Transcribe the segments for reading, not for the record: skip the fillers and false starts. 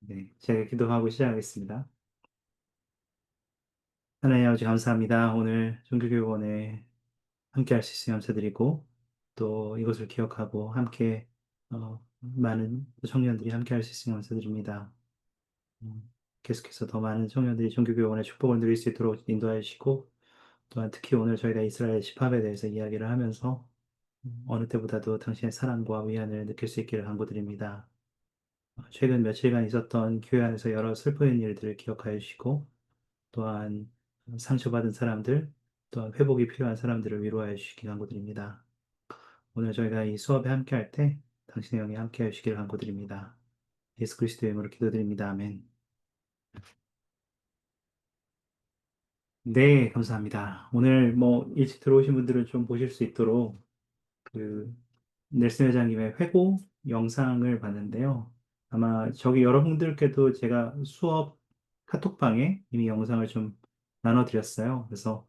네, 제가 기도하고 시작하겠습니다. 하나님 아버지 감사합니다. 오늘 종교교원에 함께 할 수 있으면 감사드리고 또 이것을 기억하고 함께 많은 청년들이 함께 할 수 있으면 감사드립니다. 계속해서 더 많은 청년들이 종교교원의 축복을 누릴 수 있도록 인도해 주시고 또한 특히 오늘 저희가 이스라엘 집합에 대해서 이야기를 하면서 어느 때보다도 당신의 사랑과 위안을 느낄 수 있기를 간구드립니다. 최근 며칠간 있었던 교회 안에서 여러 슬픈 일들을 기억하여 주시고 또한 상처받은 사람들, 또한 회복이 필요한 사람들을 위로하여 주시기 간구드립니다. 오늘 저희가 이 수업에 함께 할 때 당신의 영이 함께 해주시기를 간구드립니다. 예수 그리스도의 이름으로 기도드립니다. 아멘. 네, 감사합니다. 오늘 뭐 일찍 들어오신 분들은 좀 보실 수 있도록 그 넬슨 회장님의 회고 영상을 봤는데요. 아마 저기 여러분들께도 제가 수업 카톡방에 이미 영상을 좀 나눠드렸어요. 그래서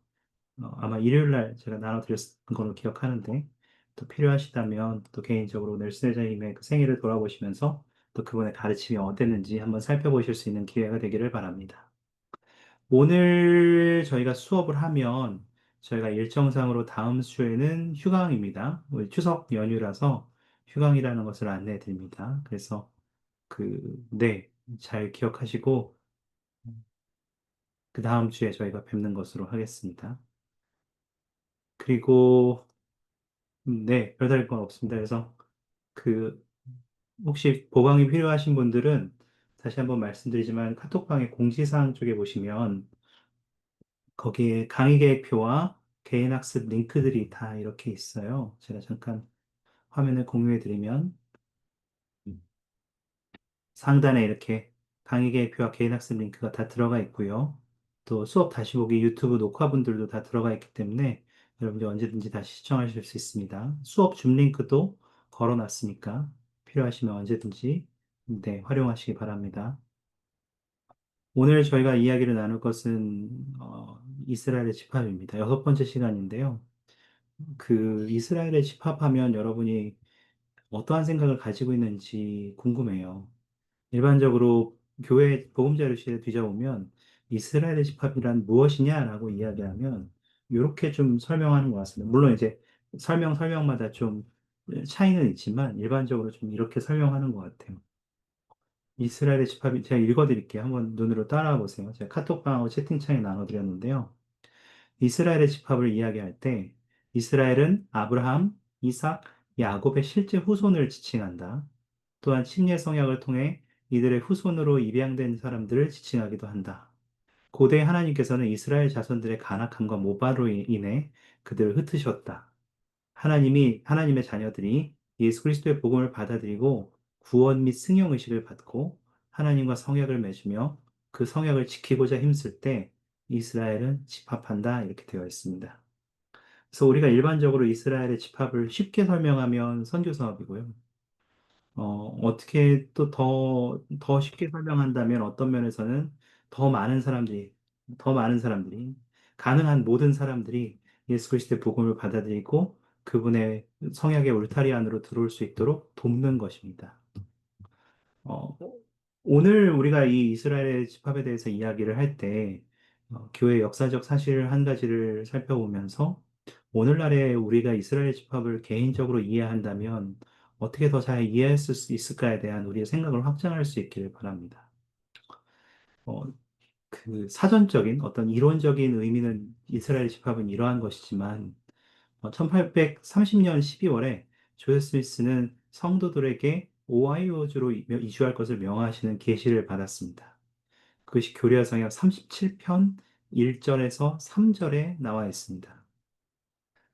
아마 일요일 날 제가 나눠드렸던 걸로 기억하는데 또 필요하시다면 또 개인적으로 넬슨 회장님의 그 생일을 돌아보시면서 또 그분의 가르침이 어땠는지 한번 살펴보실 수 있는 기회가 되기를 바랍니다. 오늘 저희가 수업을 하면 저희가 일정상으로 다음 주에는 휴강입니다. 우리 추석 연휴라서 휴강이라는 것을 안내해 드립니다. 그래서 네, 잘 기억하시고 그 다음 주에 저희가 뵙는 것으로 하겠습니다. 그리고 네, 별다를 건 없습니다. 그래서 그 혹시 보강이 필요하신 분들은 다시 한번 말씀드리지만 카톡방의 공지사항 쪽에 보시면 거기에 강의 계획표와 개인 학습 링크들이 다 이렇게 있어요. 제가 잠깐 화면을 공유해 드리면 상단에 이렇게 강의 계획표와 개인 학습 링크가 다 들어가 있고요. 또 수업 다시 보기 유튜브 녹화분들도 다 들어가 있기 때문에 여러분들 언제든지 다시 시청하실 수 있습니다. 수업 줌 링크도 걸어 놨으니까 필요하시면 언제든지 네, 활용하시기 바랍니다. 오늘 저희가 이야기를 나눌 것은 이스라엘의 집합입니다. 여섯 번째 시간인데요. 이스라엘의 집합하면 여러분이 어떠한 생각을 가지고 있는지 궁금해요. 일반적으로 교회 복음자료실에 뒤져보면 이스라엘의 집합이란 무엇이냐라고 이야기하면 이렇게 좀 설명하는 것 같습니다. 물론 이제 설명마다 좀 차이는 있지만 일반적으로 좀 이렇게 설명하는 것 같아요. 이스라엘의 집합이 제가 읽어드릴게요. 한번 눈으로 따라와 보세요. 제가 카톡방하고 채팅창에 나눠드렸는데요. 이스라엘의 집합을 이야기할 때 이스라엘은 아브라함, 이삭, 야곱의 실제 후손을 지칭한다. 또한 침례 성약을 통해 이들의 후손으로 입양된 사람들을 지칭하기도 한다. 고대 하나님께서는 이스라엘 자손들의 간악함과 모발로 인해 그들을 흩으셨다. 하나님의 자녀들이 예수 그리스도의 복음을 받아들이고 구원 및 승용 의식을 받고 하나님과 성약을 맺으며 그 성약을 지키고자 힘쓸 때 이스라엘은 집합한다 이렇게 되어 있습니다. 그래서 우리가 일반적으로 이스라엘의 집합을 쉽게 설명하면 선교 사업이고요. 어떻게 또 더 쉽게 설명한다면 어떤 면에서는 더 많은 사람들이, 더 많은 사람들이, 가능한 모든 사람들이 예수 그리스도의 복음을 받아들이고 그분의 성약의 울타리 안으로 들어올 수 있도록 돕는 것입니다. 어, 오늘 우리가 이 이스라엘의 집합에 대해서 이야기를 할 때, 교회 역사적 사실 한 가지를 살펴보면서, 오늘날에 우리가 이스라엘 집합을 개인적으로 이해한다면, 어떻게 더 잘 이해할 수 있을까에 대한 우리의 생각을 확장할 수 있기를 바랍니다. 어, 사전적인 어떤 이론적인 의미는 이스라엘 집합은 이러한 것이지만, 1830년 12월에 조엘 스미스는 성도들에게 오하이오주로 이주할 것을 명하시는 계시를 받았습니다. 그것이 교리와 성역 37편 1절에서 3절에 나와 있습니다.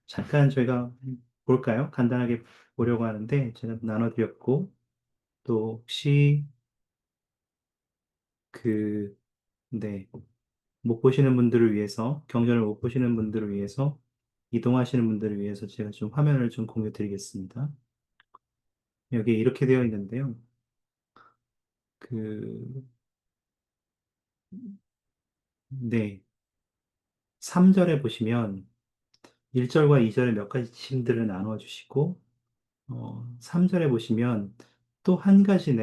잠깐 저희가 볼까요? 간단하게 보려고 하는데 제가 나눠드렸고 또 혹시 그, 네, 못 보시는 분들을 위해서 경전을 못 보시는 분들을 위해서 이동하시는 분들을 위해서 제가 좀 화면을 좀 공유 드리겠습니다. 여기 이렇게 되어 있는데요. 그, 네. 3절에 보시면 1절과 2절에 몇 가지 지침들을 나누어 주시고, 3절에 보시면 또 한 가지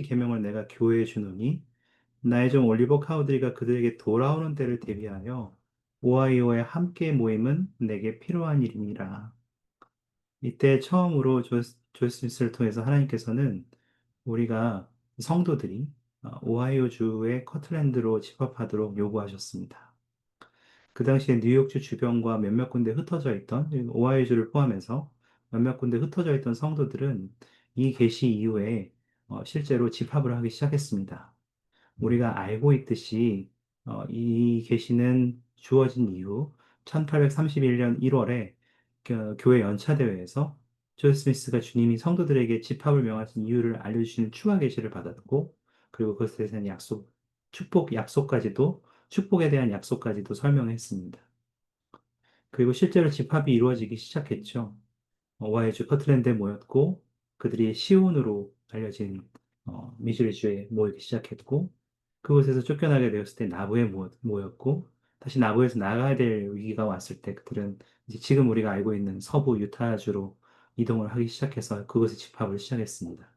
계명을 내가 교회에 주노니 나의 종 올리버 카우드리가 그들에게 돌아오는 때를 대비하여 오하이오에 함께 모임은 내게 필요한 일이니라. 이때 처음으로 조스 스미스를 통해서 하나님께서는 우리가 성도들이 오하이오 주의 커틀랜드로 집합하도록 요구하셨습니다. 그 당시에 뉴욕주 주변과 몇몇 군데 흩어져 있던 오하이오주를 포함해서 몇몇 군데 흩어져 있던 성도들은 이 계시 이후에 실제로 집합을 하기 시작했습니다. 우리가 알고 있듯이 이 계시는 주어진 이후 1831년 1월에 교회 연차대회에서 조지 스미스가 주님이 성도들에게 집합을 명하신 이유를 알려주시는 추가 계시를 받았고 그리고 그것에 대한 축복에 대한 약속까지도 설명했습니다. 그리고 실제로 집합이 이루어지기 시작했죠. 오하이주 커틀랜드에 모였고 그들이 시온으로 알려진 미주리주에 모이기 시작했고 그곳에서 쫓겨나게 되었을 때 나부에 모였고 다시 나부에서 나가야 될 위기가 왔을 때 그들은 이제 지금 우리가 알고 있는 서부 유타주로 이동을 하기 시작해서 그곳에 집합을 시작했습니다.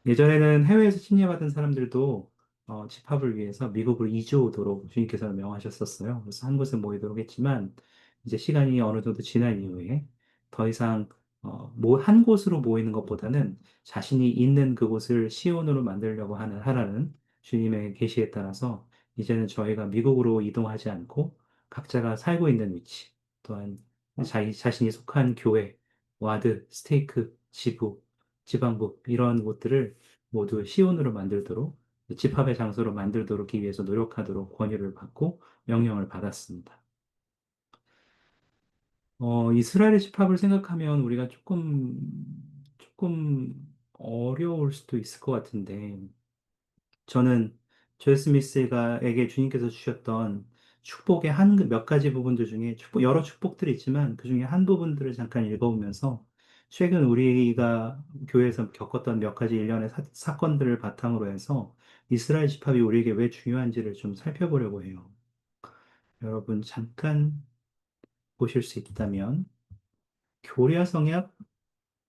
예전에는 해외에서 침례받은 사람들도 집합을 위해서 미국으로 이주 오도록 주님께서는 명하셨었어요. 그래서 한 곳에 모이도록 했지만 이제 시간이 어느 정도 지난 이후에 더 이상 한 곳으로 모이는 것보다는 자신이 있는 그곳을 시온으로 만들려고 하라는 주님의 계시에 따라서 이제는 저희가 미국으로 이동하지 않고 각자가 살고 있는 위치, 또한 자신이 속한 교회, 와드, 스테이크, 지방부 이런 곳들을 모두 시온으로 만들도록 집합의 장소로 만들도록 기 위해서 노력하도록 권유를 받고 명령을 받았습니다. 이스라엘의 집합을 생각하면 우리가 조금 어려울 수도 있을 것 같은데 저는 조엘 스미스에게 주님께서 주셨던 축복의 몇 가지 부분들 중에 여러 축복들이 있지만 그 중에 한 부분들을 잠깐 읽어보면서 최근 우리가 교회에서 겪었던 몇 가지 일련의 사건들을 바탕으로 해서 이스라엘 집합이 우리에게 왜 중요한지를 좀 살펴보려고 해요. 여러분 잠깐 보실 수 있다면 교리서약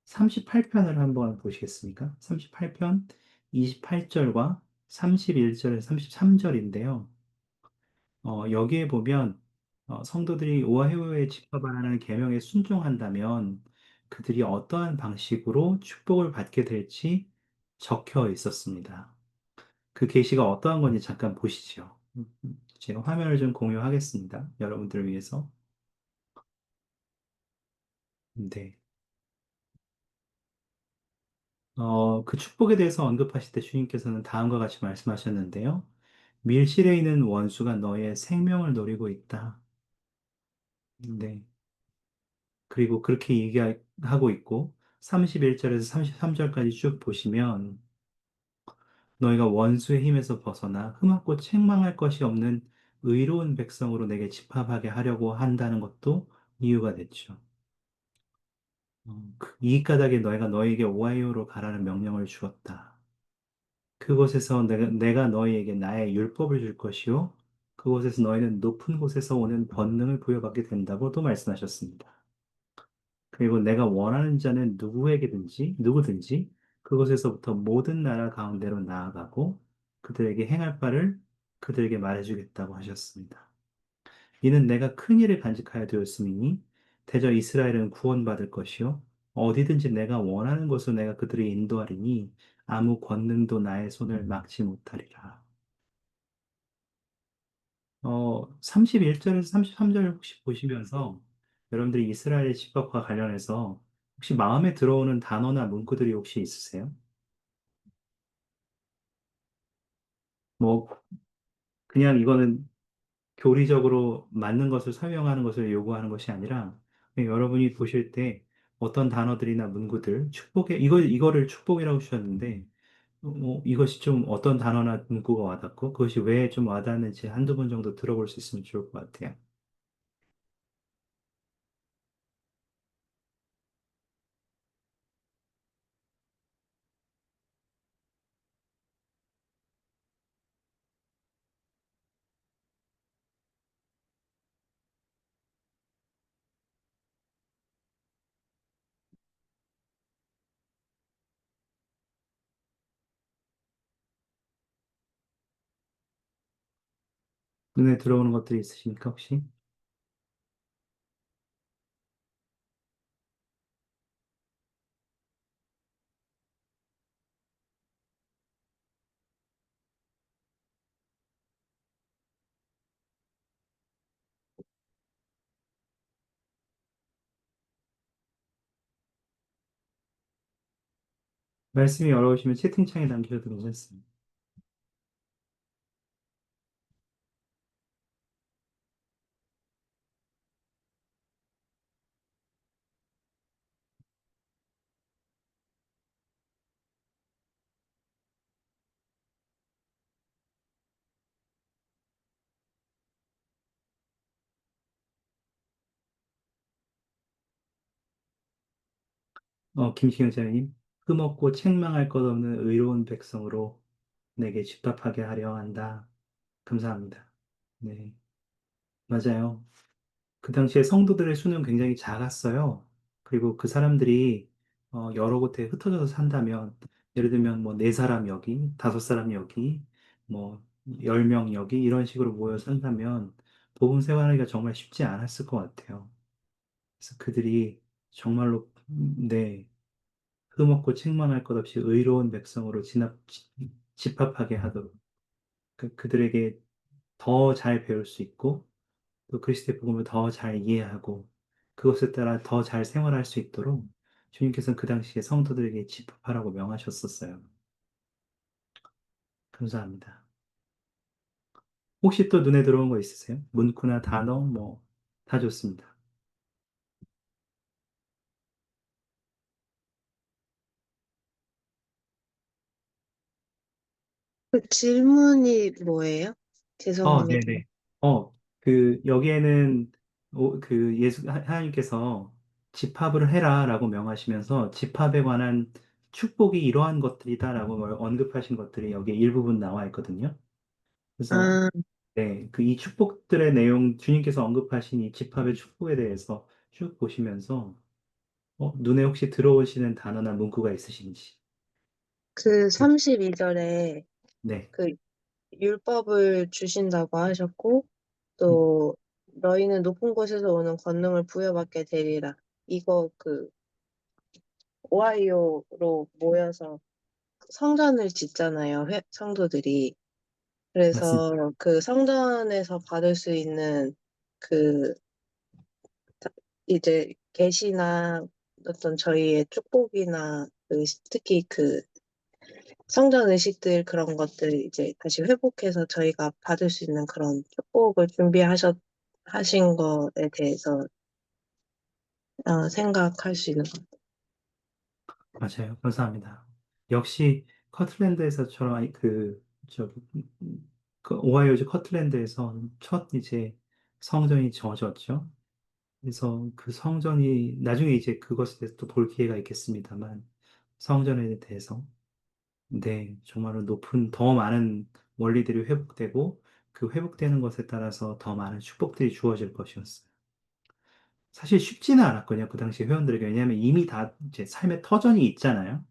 38편을 한번 보시겠습니까? 38편 28절과 31절에서 33절인데요. 여기에 보면 성도들이 오하이오에 집합하는 계명에 순종한다면 그들이 어떠한 방식으로 축복을 받게 될지 적혀 있었습니다. 그 계시가 어떠한 건지 잠깐 보시죠. 제가 화면을 좀 공유하겠습니다. 여러분들을 위해서. 네. 그 축복에 대해서 언급하실 때 주님께서는 다음과 같이 말씀하셨는데요. 밀실에 있는 원수가 너의 생명을 노리고 있다. 네. 그리고 그렇게 얘기하고 있고, 31절에서 33절까지 쭉 보시면, 너희가 원수의 힘에서 벗어나 흠없고 책망할 것이 없는 의로운 백성으로 내게 집합하게 하려고 한다는 것도 이유가 됐죠. 이 까닭에 너희가 너희에게 오하이오로 가라는 명령을 주었다. 그곳에서 내가 너희에게 나의 율법을 줄 것이요. 그곳에서 너희는 높은 곳에서 오는 권능을 부여받게 된다고도 말씀하셨습니다. 그리고 내가 원하는 자는 누구든지 그곳에서부터 모든 나라 가운데로 나아가고 그들에게 행할 바를 그들에게 말해주겠다고 하셨습니다. 이는 내가 큰 일을 간직하여 되었음이니 대저 이스라엘은 구원받을 것이요 어디든지 내가 원하는 곳으로 내가 그들을 인도하리니 아무 권능도 나의 손을 막지 못하리라. 31절에서 33절 혹시 보시면서 여러분들이 이스라엘 집합과 관련해서 혹시 마음에 들어오는 단어나 문구들이 혹시 있으세요? 뭐 그냥 이거는 교리적으로 맞는 것을 설명하는 것을 요구하는 것이 아니라 그냥 여러분이 보실 때 어떤 단어들이나 문구들 이거를 축복이라고 주셨는데 이것이 좀 어떤 단어나 문구가 와닿고 그것이 왜 좀 와닿는지 한두 번 정도 들어볼 수 있으면 좋을 것 같아요. 눈에 들어오는 것들이 있으십니까, 혹시? 말씀이 어려우시면 채팅창에 남기셔도 괜찮습니다. 김시경 자매님, 흠없고 책망할 것 없는 의로운 백성으로 내게 집합하게 하려 한다. 감사합니다. 네, 맞아요. 그 당시에 성도들의 수는 굉장히 작았어요. 그리고 그 사람들이 여러 곳에 흩어져서 산다면, 예를 들면 뭐 네 사람 여기, 다섯 사람 여기, 뭐 10명 여기 이런 식으로 모여 산다면 복음 생활하기가 정말 쉽지 않았을 것 같아요. 그래서 그들이 정말로 네, 흠없고 책망할 것 없이 의로운 백성으로 집합하게 하도록 그들에게 더 잘 배울 수 있고 또 그리스도의 복음을 더 잘 이해하고 그것에 따라 더 잘 생활할 수 있도록 주님께서는 그 당시에 성도들에게 집합하라고 명하셨었어요. 감사합니다. 혹시 또 눈에 들어온 거 있으세요? 문구나 단어 뭐 다 좋습니다. 그 질문이 뭐예요? 죄송합니다. 네네. 여기에는 하나님께서 집합을 해라라고 명하시면서 집합에 관한 축복이 이러한 것들이다라고 언급하신 것들이 여기에 일부분 나와 있거든요. 그래서 아, 네, 그 이 축복들의 내용, 주님께서 언급하신 이 집합의 축복에 대해서 쭉 보시면서, 눈에 혹시 들어오시는 단어나 문구가 있으신지. 그 32절에 네, 그 율법을 주신다고 하셨고, 음, 또 너희는 높은 곳에서 오는 권능을 부여받게 되리라. 이거 그 오하이오로 모여서 성전을 짓잖아요. 성도들이. 맞습니다. 그래서 그 성전에서 받을 수 있는 그 이제 계시나 어떤 저희의 축복이나 그 특히 그 성전 의식들 그런 것들 이제 다시 회복해서 저희가 받을 수 있는 그런 축복을 하신 거에 대해서 생각할 수 있는 것 맞아요. 감사합니다. 역시 커틀랜드에서처럼, 그 오하이오주 커틀랜드에서 첫 이제 성전이 지어졌죠. 그래서 그 성전이, 나중에 이제 그것에 대해서 또 볼 기회가 있겠습니다만, 성전에 대해서 네, 정말로 더 많은 원리들이 회복되고 그 회복되는 것에 따라서 더 많은 축복들이 주어질 것이었어요. 사실 쉽지는 않았거든요. 그 당시 회원들에게. 왜냐하면 이미 다 이제 삶의 터전이 있잖아요.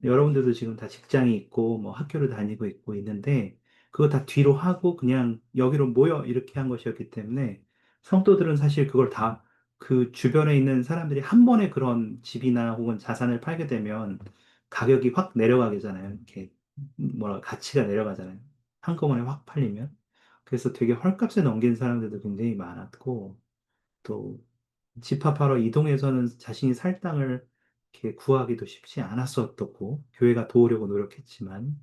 여러분들도 지금 다 직장이 있고 뭐 학교를 다니고 있고 있는데 그거 다 뒤로 하고 그냥 여기로 모여 이렇게 한 것이었기 때문에 성도들은 사실 그걸 다 그 주변에 있는 사람들이 한 번에 그런 집이나 혹은 자산을 팔게 되면 가격이 확 내려가게 잖아요. 이렇게 가치가 내려가잖아요. 한꺼번에 확 팔리면. 그래서 되게 헐값에 넘긴 사람들도 굉장히 많았고 또 집합하러 이동해서는 자신이 살 땅을 이렇게 구하기도 쉽지 않았었고, 교회가 도우려고 노력했지만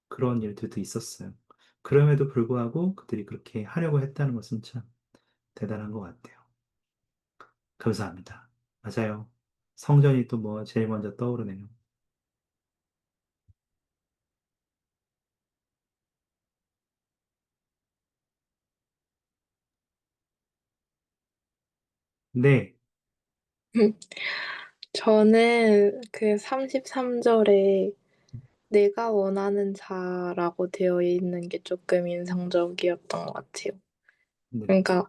그런 일들도 있었어요. 그럼에도 불구하고 그들이 그렇게 하려고 했다는 것은 참 대단한 것 같아요. 감사합니다. 맞아요. 성전이 또 뭐 제일 먼저 떠오르네요. 네, 저는 그 33절에 내가 원하는 자라고 되어 있는 게 조금 인상적이었던 것 같아요. 네, 그러니까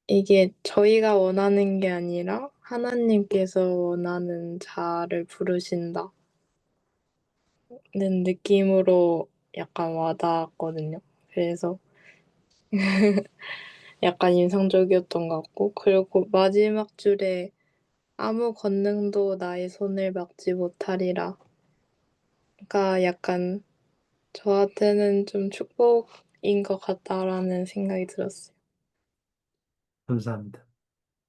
이게 저희가 원하는 게 아니라 하나님께서 원하는 자를 부르신다는 느낌으로 약간 와닿았거든요. 그래서 약간 인상적이었던 것 같고, 그리고 마지막 줄에 아무 권능도 나의 손을 막지 못하리라가 약간 저한테는 좀 축복인 것 같다라는 생각이 들었어요. 감사합니다.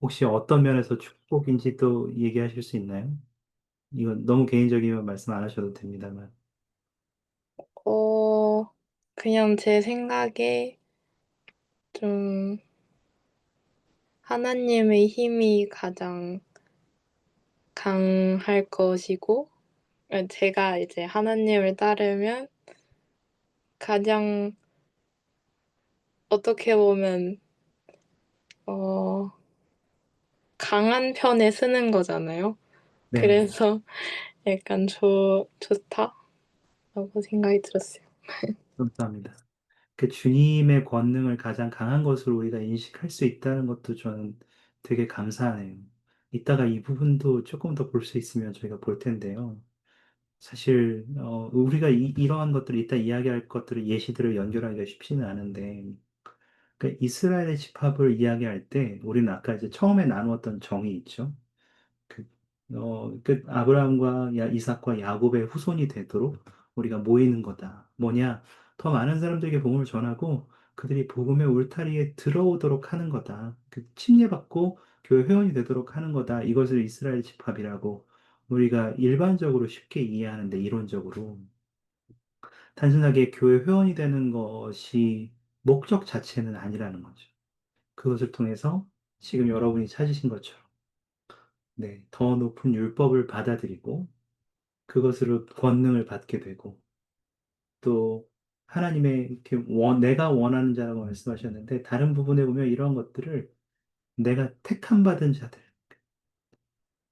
혹시 어떤 면에서 축복인지 또 얘기하실 수 있나요? 이건 너무 개인적이면 말씀 안 하셔도 됩니다만. 어, 그냥 제 생각에 좀 하나님의 힘이 가장 강할 것이고, 제가 이제 하나님을 따르면 가장 어떻게 보면, 어, 강한 편에 쓰는 거잖아요. 네, 그래서 약간 좋다라고 생각이 들었어요. 감사합니다. 그 주님의 권능을 가장 강한 것으로 우리가 인식할 수 있다는 것도 저는 되게 감사하네요. 이따가 이 부분도 조금 더 볼 수 있으면 저희가 볼 텐데요. 사실 우리가 이러한 것들을 이따 이야기할 것들을 예시들을 연결하기가 쉽지는 않은데 그 이스라엘의 집합을 이야기할 때 우리는 아까 이제 처음에 나누었던 정이 있죠. 그, 그 아브라함과 이삭과 야곱의 후손이 되도록 우리가 모이는 거다. 뭐냐? 더 많은 사람들에게 복음을 전하고 그들이 복음의 울타리에 들어오도록 하는 거다. 그 침례받고 교회 회원이 되도록 하는 거다. 이것을 이스라엘 집합이라고 우리가 일반적으로 쉽게 이해하는데 이론적으로 단순하게 교회 회원이 되는 것이 목적 자체는 아니라는 거죠. 그것을 통해서 지금 여러분이 찾으신 것처럼 네, 더 높은 율법을 받아들이고 그것으로 권능을 받게 되고 또 하나님의 이렇게 내가 원하는 자라고 말씀하셨는데 다른 부분에 보면 이런 것들을 내가 택함 받은 자들,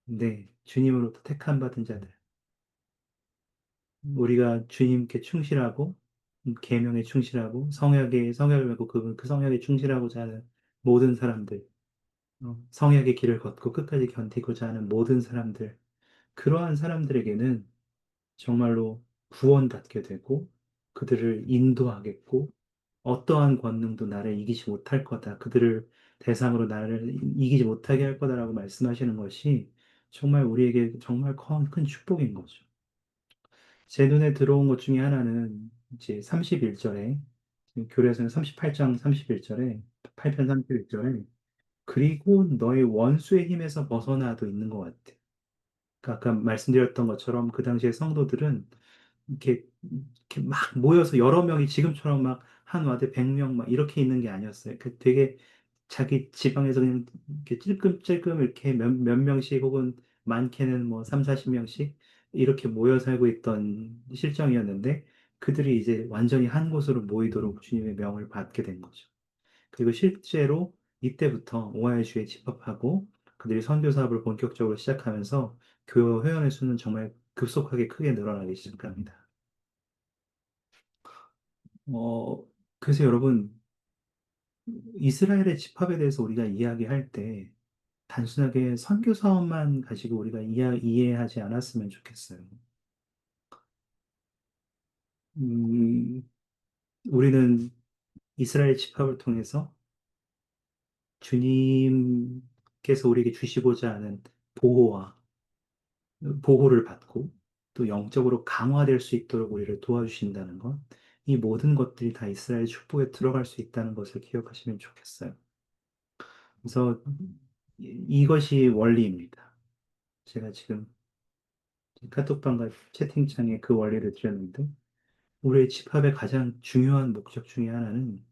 네, 주님으로부터 택함 받은 자들, 우리가 주님께 충실하고 계명에 충실하고 성약을 맺고 그 성약에 충실하고자 하는 모든 사람들, 성약의 길을 걷고 끝까지 견디고자 하는 모든 사람들, 그러한 사람들에게는 정말로 구원받게 되고 그들을 인도하겠고 어떠한 권능도 나를 이기지 못할 거다. 그들을 대상으로 나를 이기지 못하게 할 거다라고 말씀하시는 것이 정말 우리에게 정말 큰 축복인 거죠. 제 눈에 들어온 것 중에 하나는 이제 31절에 교례서는 38장 31절에 8편 31절에 그리고 너의 원수의 힘에서 벗어나도 있는 것 같아. 그러니까 아까 말씀드렸던 것처럼 그 당시에 성도들은 이렇게 막 모여서 여러 명이 지금처럼 막 한 와대 100명 막 이렇게 있는 게 아니었어요. 그 되게 자기 지방에서 그냥 이렇게 찔끔찔끔 이렇게 몇 명씩 혹은 많게는 뭐 3, 40명씩 이렇게 모여 살고 있던 실정이었는데 그들이 이제 완전히 한 곳으로 모이도록 주님의 명을 받게 된 거죠. 그리고 실제로 이때부터 오하이주에 집합하고 그들이 선교 사업을 본격적으로 시작하면서 교회 회원의 수는 정말 급속하게 크게 늘어나기 시작합니다. 어, 그래서 여러분, 이스라엘의 집합에 대해서 우리가 이야기할 때 단순하게 선교 사업만 가지고 우리가 이해하지 않았으면 좋겠어요. 음, 우리는 이스라엘 집합을 통해서 주님께서 우리에게 주시고자 하는 보호와 보호를 받고 또 영적으로 강화될 수 있도록 우리를 도와주신다는 것, 이 모든 것들이 다 이스라엘 축복에 들어갈 수 있다는 것을 기억하시면 좋겠어요. 그래서 이것이 원리입니다. 제가 지금 카톡방과 채팅창에 그 원리를 드렸는데, 우리의 집합의 가장 중요한 목적 중에 하나는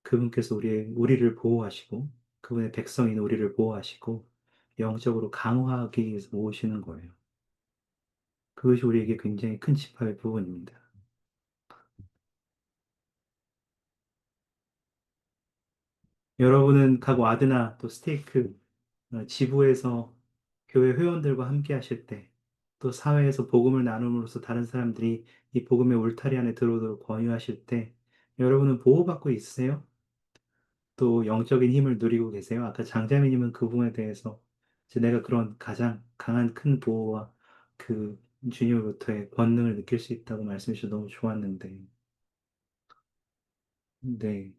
그분께서 우리를 보호하시고, 그분의 백성인 우리를 보호하시고, 영적으로 강화하기 위해서 모으시는 거예요. 그것이 우리에게 굉장히 큰 집합의 부분입니다. 여러분은 각 와드나 또 스테이크 지부에서 교회 회원들과 함께 하실 때, 또 사회에서 복음을 나눔으로써 다른 사람들이 이 복음의 울타리 안에 들어오도록 권유하실 때, 여러분은 보호받고 있으세요? 또 영적인 힘을 누리고 계세요? 아까 장자매님은 그 부분에 대해서 이제 내가 그런 가장 강한 큰 보호와 그 주님으로부터의 권능을 느낄 수 있다고 말씀해 주셔서 너무 좋았는데, 네.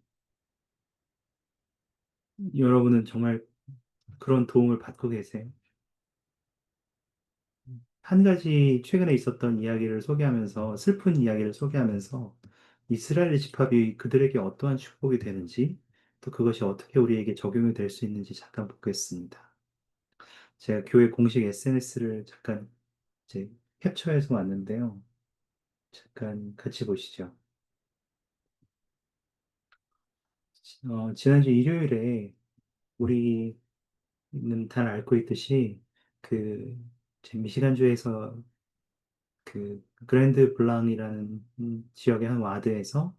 여러분은 정말 그런 도움을 받고 계세요. 한 가지 최근에 있었던 이야기를 소개하면서, 슬픈 이야기를 소개하면서 이스라엘 집합이 그들에게 어떠한 축복이 되는지, 또 그것이 어떻게 우리에게 적용이 될 수 있는지 잠깐 보겠습니다. 제가 교회 공식 SNS를 잠깐 이제 캡처해서 왔는데요. 잠깐 같이 보시죠. 지난주 일요일에 우리는 잘 알고 있듯이 그 제 미시간주에서 그 그랜드 블랑이라는 지역의 한 와드에서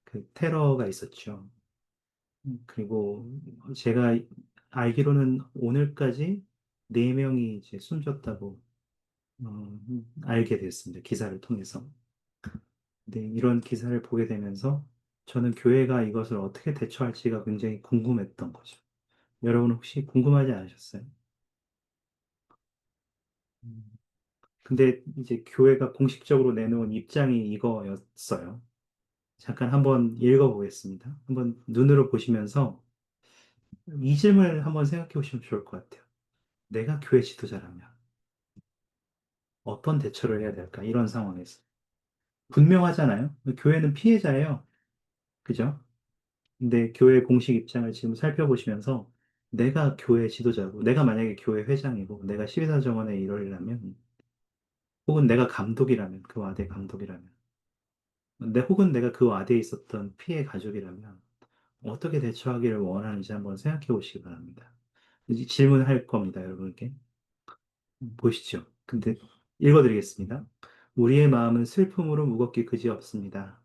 그 테러가 있었죠. 그리고 제가 알기로는 오늘까지 네명이 이제 숨졌다고 알게 됐습니다. 기사를 통해서. 네, 이런 기사를 보게 되면서 저는 교회가 이것을 어떻게 대처할지가 굉장히 궁금했던 거죠. 여러분 혹시 궁금하지 않으셨어요? 음, 근데 이제 교회가 공식적으로 내놓은 입장이 이거였어요. 잠깐 한번 읽어보겠습니다. 한번 눈으로 보시면서 이 질문을 한번 생각해 보시면 좋을 것 같아요. 내가 교회 지도자라면 어떤 대처를 해야 될까? 이런 상황에서. 분명하잖아요. 교회는 피해자예요. 그죠? 근데 교회 공식 입장을 지금 살펴보시면서 내가 교회 지도자고, 내가 만약에 교회 회장이고, 내가 십이사정원의 일원이라면, 혹은 내가 감독이라면, 그 와대 감독이라면, 혹은 내가 그 와대에 있었던 피해 가족이라면, 어떻게 대처하기를 원하는지 한번 생각해 보시기 바랍니다. 이제 질문할 겁니다, 여러분께. 보시죠. 근데 읽어드리겠습니다. 우리의 마음은 슬픔으로 무겁기 그지없습니다.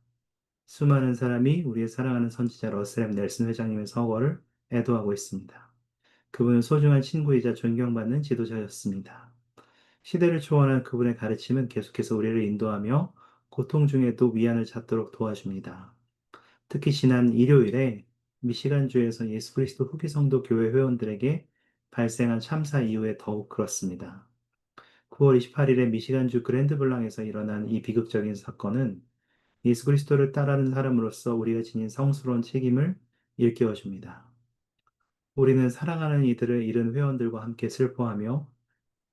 수많은 사람이 우리의 사랑하는 선지자 러셀 넬슨 회장님의 서거를 애도하고 있습니다. 그분은 소중한 친구이자 존경받는 지도자였습니다. 시대를 초월한 그분의 가르침은 계속해서 우리를 인도하며 고통 중에도 위안을 찾도록 도와줍니다. 특히 지난 일요일에 미시간주에서 예수 그리스도 후기 성도 교회 회원들에게 발생한 참사 이후에 더욱 그렇습니다. 9월 28일에 미시간주 그랜드블랑에서 일어난 이 비극적인 사건은 예수 그리스도를 따르는 사람으로서 우리가 지닌 성스러운 책임을 일깨워줍니다. 우리는 사랑하는 이들을 잃은 회원들과 함께 슬퍼하며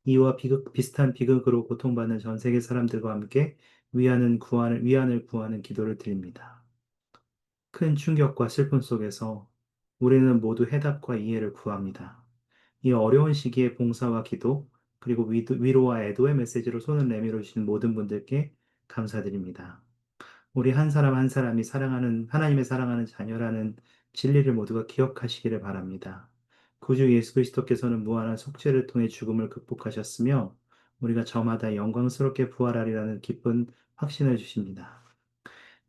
이와 비슷한 비극으로 고통받는 전 세계 사람들과 함께 위안을 구하는 기도를 드립니다. 큰 충격과 슬픔 속에서 우리는 모두 해답과 이해를 구합니다. 이 어려운 시기에 봉사와 기도, 그리고 위로와 애도의 메시지로 손을 내밀어 주신 모든 분들께 감사드립니다. 우리 한 사람 한 사람이 하나님의 사랑하는 자녀라는 진리를 모두가 기억하시기를 바랍니다. 구주 예수 그리스도께서는 무한한 속죄를 통해 죽음을 극복하셨으며, 우리가 저마다 영광스럽게 부활하리라는 기쁜 확신을 주십니다.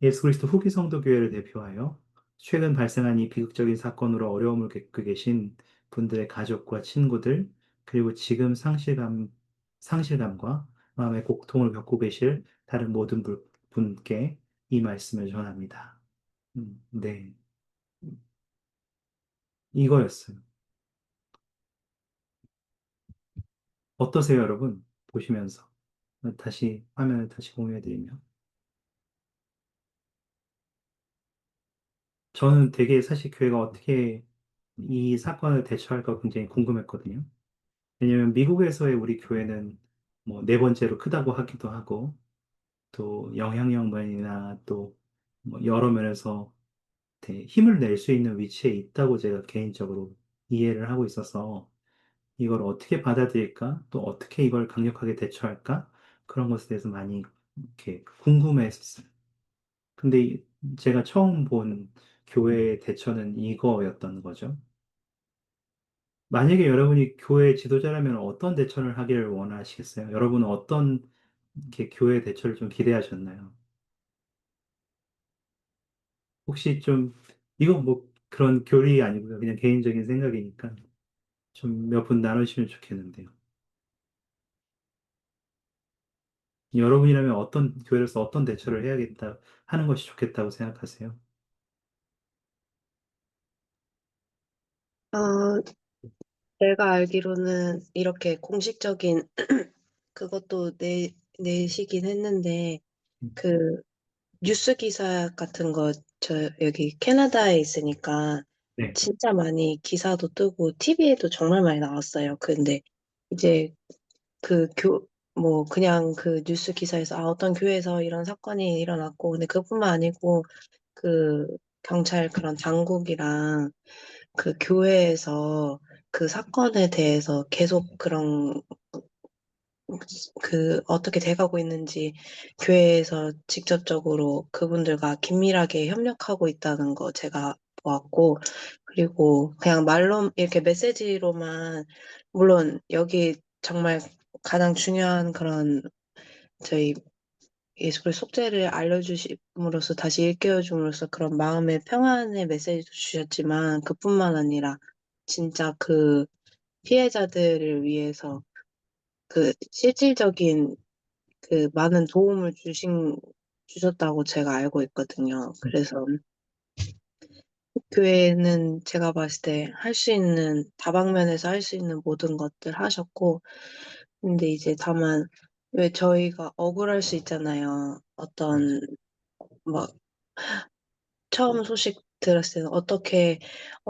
예수 그리스도 후기 성도 교회를 대표하여 최근 발생한 이 비극적인 사건으로 어려움을 겪고 계신 분들의 가족과 친구들, 그리고 지금 상실감과 마음의 고통을 겪고 계실 다른 모든 분께 이 말씀을 전합니다. 네. 이거였어요. 어떠세요, 여러분? 보시면서. 다시 화면을 다시 공유해드리면. 저는 되게 사실 교회가 어떻게 이 사건을 대처할까 굉장히 궁금했거든요. 왜냐면 미국에서의 우리 교회는 뭐 네 번째로 크다고 하기도 하고, 또 영향력 면이나 또뭐 여러 면에서 되게 힘을 낼 수 있는 위치에 있다고 제가 개인적으로 이해를 하고 있어서 이걸 어떻게 받아들일까? 또 어떻게 이걸 강력하게 대처할까? 그런 것에 대해서 많이 이렇게 궁금했었어요. 근데 제가 처음 본 교회의 대처는 이거였던 거죠. 만약에 여러분이 교회 지도자라면 어떤 대처를 하기를 원하시겠어요? 여러분은 어떤 이렇게 교회 대처를 좀 기대하셨나요? 혹시 좀, 이건 뭐 그런 교리 아니고요. 그냥 개인적인 생각이니까 좀 몇 분 나누시면 좋겠는데요. 여러분이라면 교회로서 어떤 대처를 해야겠다 하는 것이 좋겠다고 생각하세요? 어, 내가 알기로는 이렇게 공식적인 그것도 내시긴 했는데, 그 뉴스 기사 같은 거, 저 여기 캐나다에 있으니까 네. 진짜 많이 기사도 뜨고 TV에도 정말 많이 나왔어요. 근데 이제 그 뭐 그냥 그 뉴스 기사에서 어떤 교회에서 이런 사건이 일어났고 근데 그뿐만 아니고 그 경찰 그런 당국이랑 그 교회에서 그 사건에 대해서 계속 그런 그 어떻게 돼가고 있는지 교회에서 직접적으로 그분들과 긴밀하게 협력하고 있다는 거 제가 보았고, 그리고 그냥 말로 이렇게 메시지로만, 물론 여기 정말 가장 중요한 그런 저희 예수의 속죄를 알려주심으로써 다시 일깨워줌으로써 그런 마음의 평안의 메시지도 주셨지만 그뿐만 아니라 진짜 그 피해자들을 위해서 그 실질적인 그 많은 도움을 주셨다고 제가 알고 있거든요. 그래서 교회는 제가 봤을 때 할 수 있는, 다방면에서 할 수 있는 모든 것들 하셨고, 근데 이제 다만, 왜 저희가 억울할 수 있잖아요. 맞아요. 어떤, 막, 처음 소식 들었을 때는 어떻게,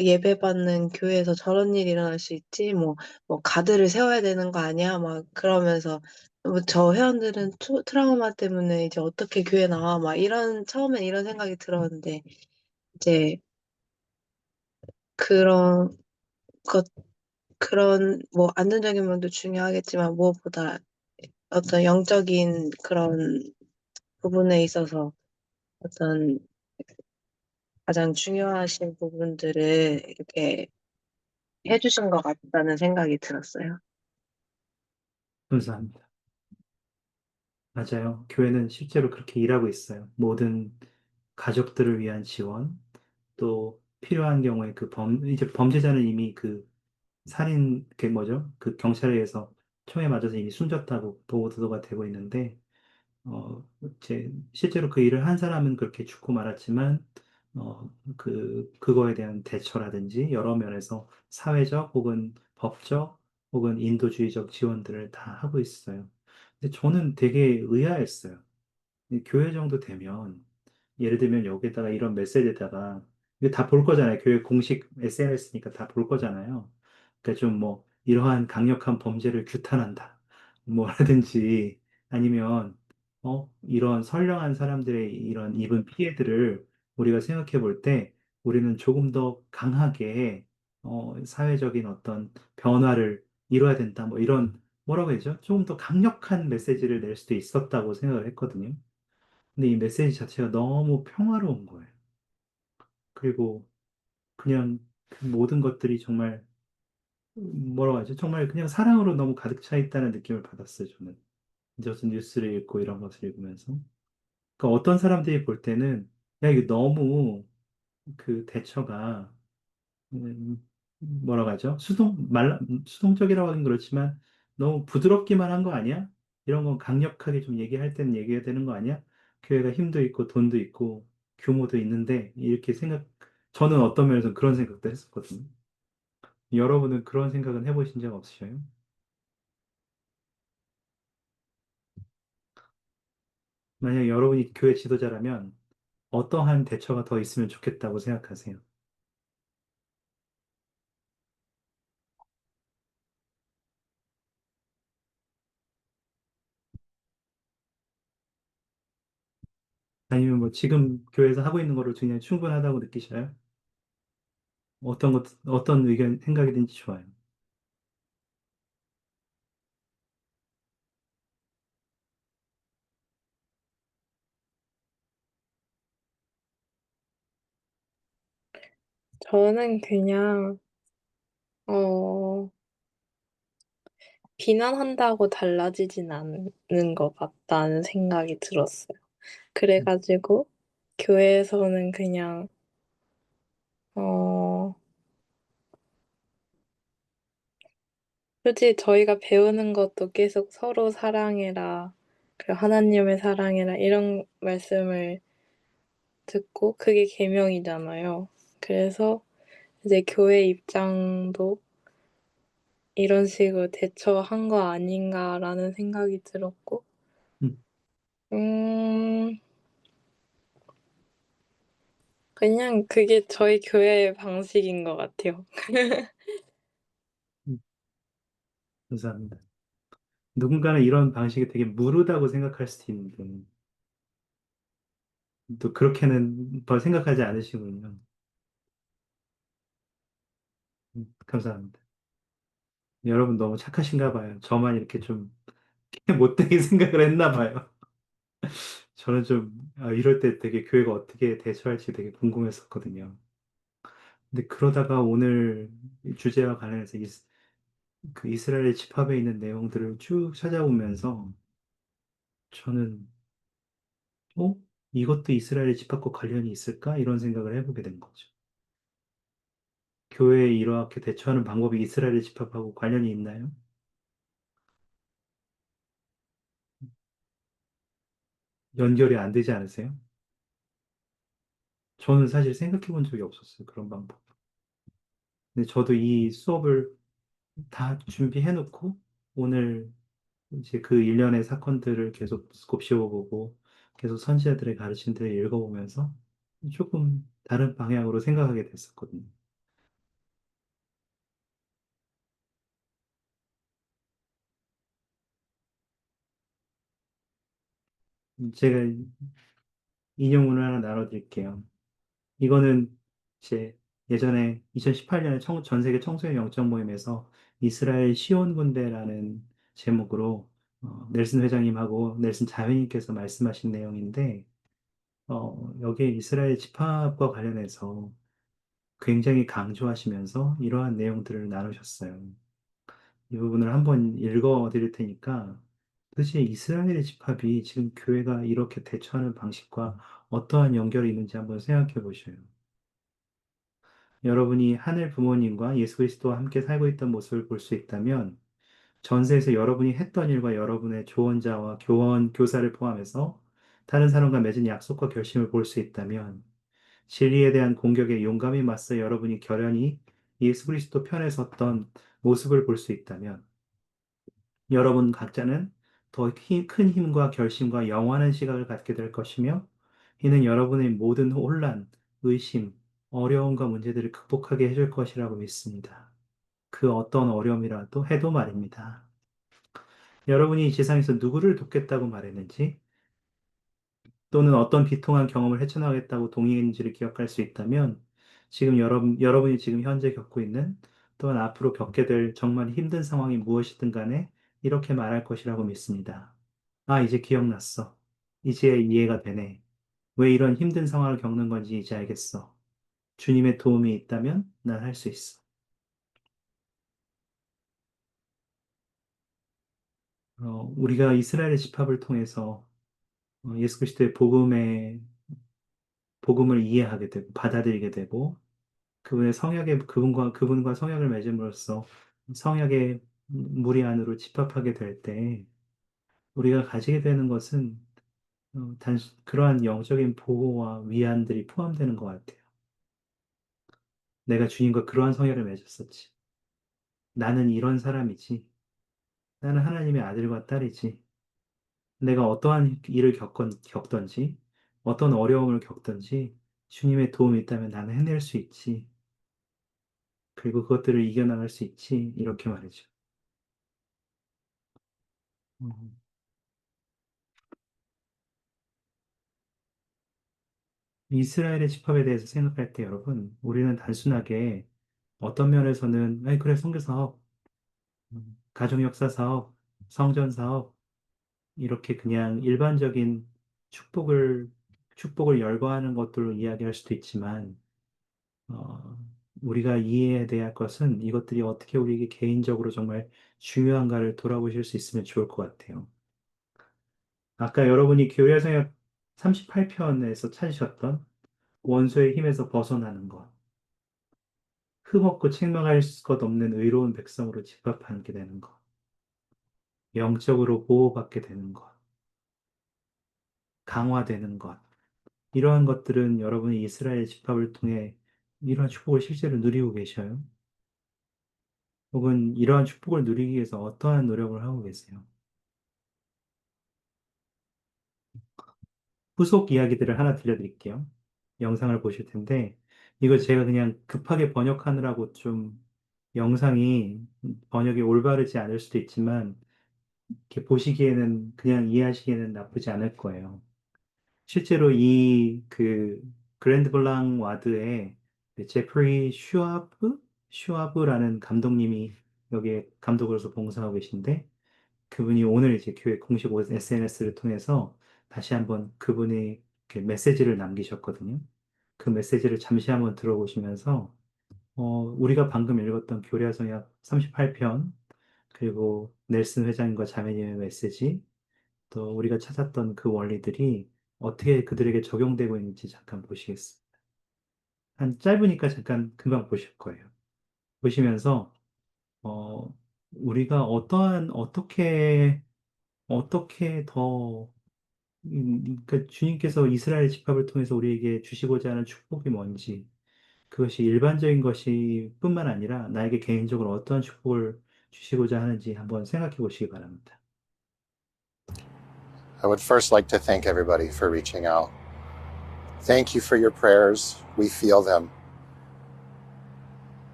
예배받는 교회에서 저런 일이 일어날 수 있지? 뭐, 가드를 세워야 되는 거 아니야? 막, 그러면서, 저 회원들은 트라우마 때문에 이제 어떻게 교회 나와? 막, 처음엔 이런 생각이 들었는데, 이제, 그런 것, 뭐, 안전적인 면도 중요하겠지만, 무엇보다 어떤 영적인 그런 부분에 있어서 어떤 가장 중요하신 부분들을 이렇게 해주신 것 같다는 생각이 들었어요. 감사합니다. 맞아요. 교회는 실제로 그렇게 일하고 있어요. 모든 가족들을 위한 지원, 또 필요한 경우에 이제 범죄자는 이미 그 살인, 그 뭐죠? 그 경찰에 의해서 총에 맞아서 이미 숨졌다고 보도가 되고 있는데, 실제로 그 일을 한 사람은 그렇게 죽고 말았지만, 그거에 대한 대처라든지 여러 면에서 사회적 혹은 법적 혹은 인도주의적 지원들을 다 하고 있어요. 근데 저는 되게 의아했어요. 이 교회 정도 되면, 예를 들면 여기다가 이런 메시지에다가, 이거 다 볼 거잖아요. 교회 공식 SNS니까 다 볼 거잖아요. 그러니까 좀 뭐, 이러한 강력한 범죄를 규탄한다. 뭐라든지, 아니면, 이런 선량한 사람들의 이런 입은 피해들을 우리가 생각해 볼 때, 우리는 조금 더 강하게, 사회적인 어떤 변화를 이뤄야 된다. 뭐 이런, 뭐라고 해야죠? 조금 더 강력한 메시지를 낼 수도 있었다고 생각을 했거든요. 근데 이 메시지 자체가 너무 평화로운 거예요. 그리고 그냥 그 모든 것들이 정말 뭐라고 하죠? 정말 그냥 사랑으로 너무 가득 차 있다는 느낌을 받았어요, 저는. 저도 뉴스를 읽고 이런 것을 읽으면서. 그러니까 어떤 사람들이 볼 때는 야, 이거 너무 그 대처가 뭐라고 하죠? 수동적이라고 하긴 그렇지만 너무 부드럽기만 한 거 아니야? 이런 건 강력하게 좀 얘기할 때는 얘기해야 되는 거 아니야? 교회가 힘도 있고 돈도 있고 규모도 있는데 이렇게 저는 어떤 면에서 그런 생각도 했었거든요. 여러분은 그런 생각은 해보신 적 없으셔요? 만약 여러분이 교회 지도자라면 어떠한 대처가 더 있으면 좋겠다고 생각하세요? 아니면 뭐 지금 교회에서 하고 있는 거로 그냥 충분하다고 느끼셔요? 어떤 의견, 생각이든지 좋아요. 저는 그냥 어 비난한다고 달라지진 않는 것 같다는 생각이 들었어요. 그래 가지고 교회에서는 그냥 어 솔직히 저희가 배우는 것도 계속 "서로 사랑해라. 그리고 하나님을 사랑해라." 이런 말씀을 듣고 그게 계명이잖아요. 그래서 이제 교회 입장도 '이런 식으로 대처한 거 아닌가.'라는 생각이 들었고 음, 음 그냥 그게 저희 교회의 방식인 것 같아요. 음, 감사합니다. 누군가는 이런 방식이 되게 무르다고 생각할 수도 있는데, 또 그렇게는 더 생각하지 않으시군요. 감사합니다. 여러분 너무 착하신가 봐요. 저만 이렇게 좀 못되게 생각을 했나 봐요. 저는 좀 이럴 때 되게 교회가 어떻게 대처할지 되게 궁금했었거든요. 근데 그러다가 오늘 이 주제와 관련해서 그 이스라엘 집합에 있는 내용들을 쭉 찾아보면서 저는 어? 이것도 이스라엘 집합과 관련이 있을까? 이런 생각을 해보게 된 거죠. 교회에 이렇게 대처하는 방법이 이스라엘 집합하고 관련이 있나요? 연결이 안 되지 않으세요? 저는 사실 생각해 본 적이 없었어요. 그런 방법. 근데 저도 이 수업을 다 준비해 놓고 오늘 이제 그 일련의 사건들을 계속 곱씹어보고 계속 선지자들의 가르침들을 읽어보면서 조금 다른 방향으로 생각하게 됐었거든요. 제가 인용문을 하나 나눠드릴게요. 이거는 제 예전에 2018년에 전 세계 청소년 영적 모임에서 이스라엘 시온 군대라는 제목으로 넬슨 회장님하고 넬슨 자매님께서 말씀하신 내용인데 여기에 이스라엘 집합과 관련해서 굉장히 강조하시면서 이러한 내용들을 나누셨어요. 이 부분을 한번 읽어 드릴 테니까 도대체 이스라엘의 집합이 지금 교회가 이렇게 대처하는 방식과 어떠한 연결이 있는지 한번 생각해 보셔요. 여러분이 하늘 부모님과 예수 그리스도와 함께 살고 있던 모습을 볼 수 있다면 전세에서 여러분이 했던 일과 여러분의 조언자와 교사를 포함해서 다른 사람과 맺은 약속과 결심을 볼 수 있다면 진리에 대한 공격에 용감히 맞서 여러분이 결연히 예수 그리스도 편에 섰던 모습을 볼 수 있다면 여러분 각자는 더 큰 힘과 결심과 영원한 시각을 갖게 될 것이며 이는 여러분의 모든 혼란, 의심, 어려움과 문제들을 극복하게 해줄 것이라고 믿습니다. 그 어떤 어려움이라도 해도 말입니다. 여러분이 이 세상에서 누구를 돕겠다고 말했는지 또는 어떤 비통한 경험을 헤쳐나가겠다고 동의했는지를 기억할 수 있다면 지금 여러분이 지금 현재 겪고 있는 또한 앞으로 겪게 될 정말 힘든 상황이 무엇이든 간에 이렇게 말할 것이라고 믿습니다. 아, 이제 기억났어. 이제 이해가 되네. 왜 이런 힘든 상황을 겪는 건지 이제 알겠어. 주님의 도움이 있다면 난 할 수 있어. 우리가 이스라엘의 집합을 통해서 예수 그리스도의 복음을 이해하게 되고 받아들이게 되고 그분과 성약을 맺음으로써 성약의 무리 안으로 집합하게 될 때 우리가 가지게 되는 것은 그러한 영적인 보호와 위안들이 포함되는 것 같아요. 내가 주님과 그러한 성약을 맺었었지. 나는 이런 사람이지. 나는 하나님의 아들과 딸이지. 내가 어떠한 일을 겪던지, 어떤 어려움을 겪던지, 주님의 도움이 있다면 나는 해낼 수 있지. 그리고 그것들을 이겨나갈 수 있지. 이렇게 말이죠. 음. 이스라엘의 집합에 대해서 생각할 때 여러분, 우리는 단순하게 어떤 면에서는, 아이, 그래, 선교 사업, 가정 역사 사업, 성전 사업, 이렇게 그냥 일반적인 축복을 열거하는 것들로 이야기할 수도 있지만, 어, 우리가 이해해야 할 것은 이것들이 어떻게 우리에게 개인적으로 정말 중요한가를 돌아보실 수 있으면 좋을 것 같아요. 아까 여러분이 교회성역 38편에서 찾으셨던 원수의 힘에서 벗어나는 것, 흠없고 책망할 것 없는 의로운 백성으로 집합하게 되는 것, 영적으로 보호받게 되는 것, 강화되는 것, 이러한 것들은 여러분이 이스라엘 집합을 통해 이러한 축복을 실제로 누리고 계셔요? 혹은 이러한 축복을 누리기 위해서 어떠한 노력을 하고 계세요? 후속 이야기들을 하나 들려드릴게요. 영상을 보실 텐데, 이걸 제가 그냥 급하게 번역하느라고 좀 영상이 번역이 올바르지 않을 수도 있지만, 이렇게 보시기에는 그냥 이해하시기에는 나쁘지 않을 거예요. 실제로 이 그 그랜드 블랑 와드의 제프리 슈아브라는 감독님이 여기에 감독으로서 봉사하고 계신데, 그분이 오늘 이제 교회 공식 SNS를 통해서 다시 한번 그분의 그 메시지를 남기셨거든요. 그 메시지를 잠시 한번 들어보시면서 우리가 방금 읽었던 교리서약 38편, 그리고 넬슨 회장님과 자매님의 메시지, 또 우리가 찾았던 그 원리들이 어떻게 그들에게 적용되고 있는지 잠깐 보시겠습니다. 한 짧으니까 잠깐 금방 보실 거예요. 보시면서 어, 우리가 어떻게 더 그러니까 주님께서 이스라엘 집합을 통해서 우리에게 주시고자 하는 축복이 뭔지, 그것이 일반적인 것이 뿐만 아니라 나에게 개인적으로 어떠한 축복을 주시고자 하는지 한번 생각해 보시기 바랍니다. I would first like to thank everybody for reaching out. Thank you for your prayers. We feel them.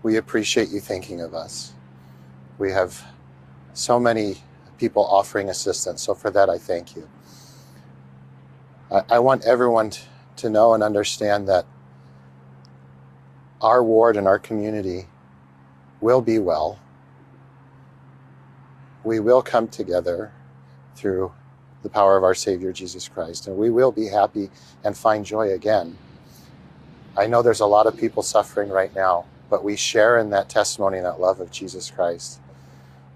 We appreciate you thinking of us. We have so many people offering assistance, so for that I thank you. I want everyone to know and understand that our ward and our community will be well. We will come together through the power of our Savior Jesus Christ, and we will be happy and find joy again. I know there's a lot of people suffering right now, but we share in that testimony and that love of Jesus Christ,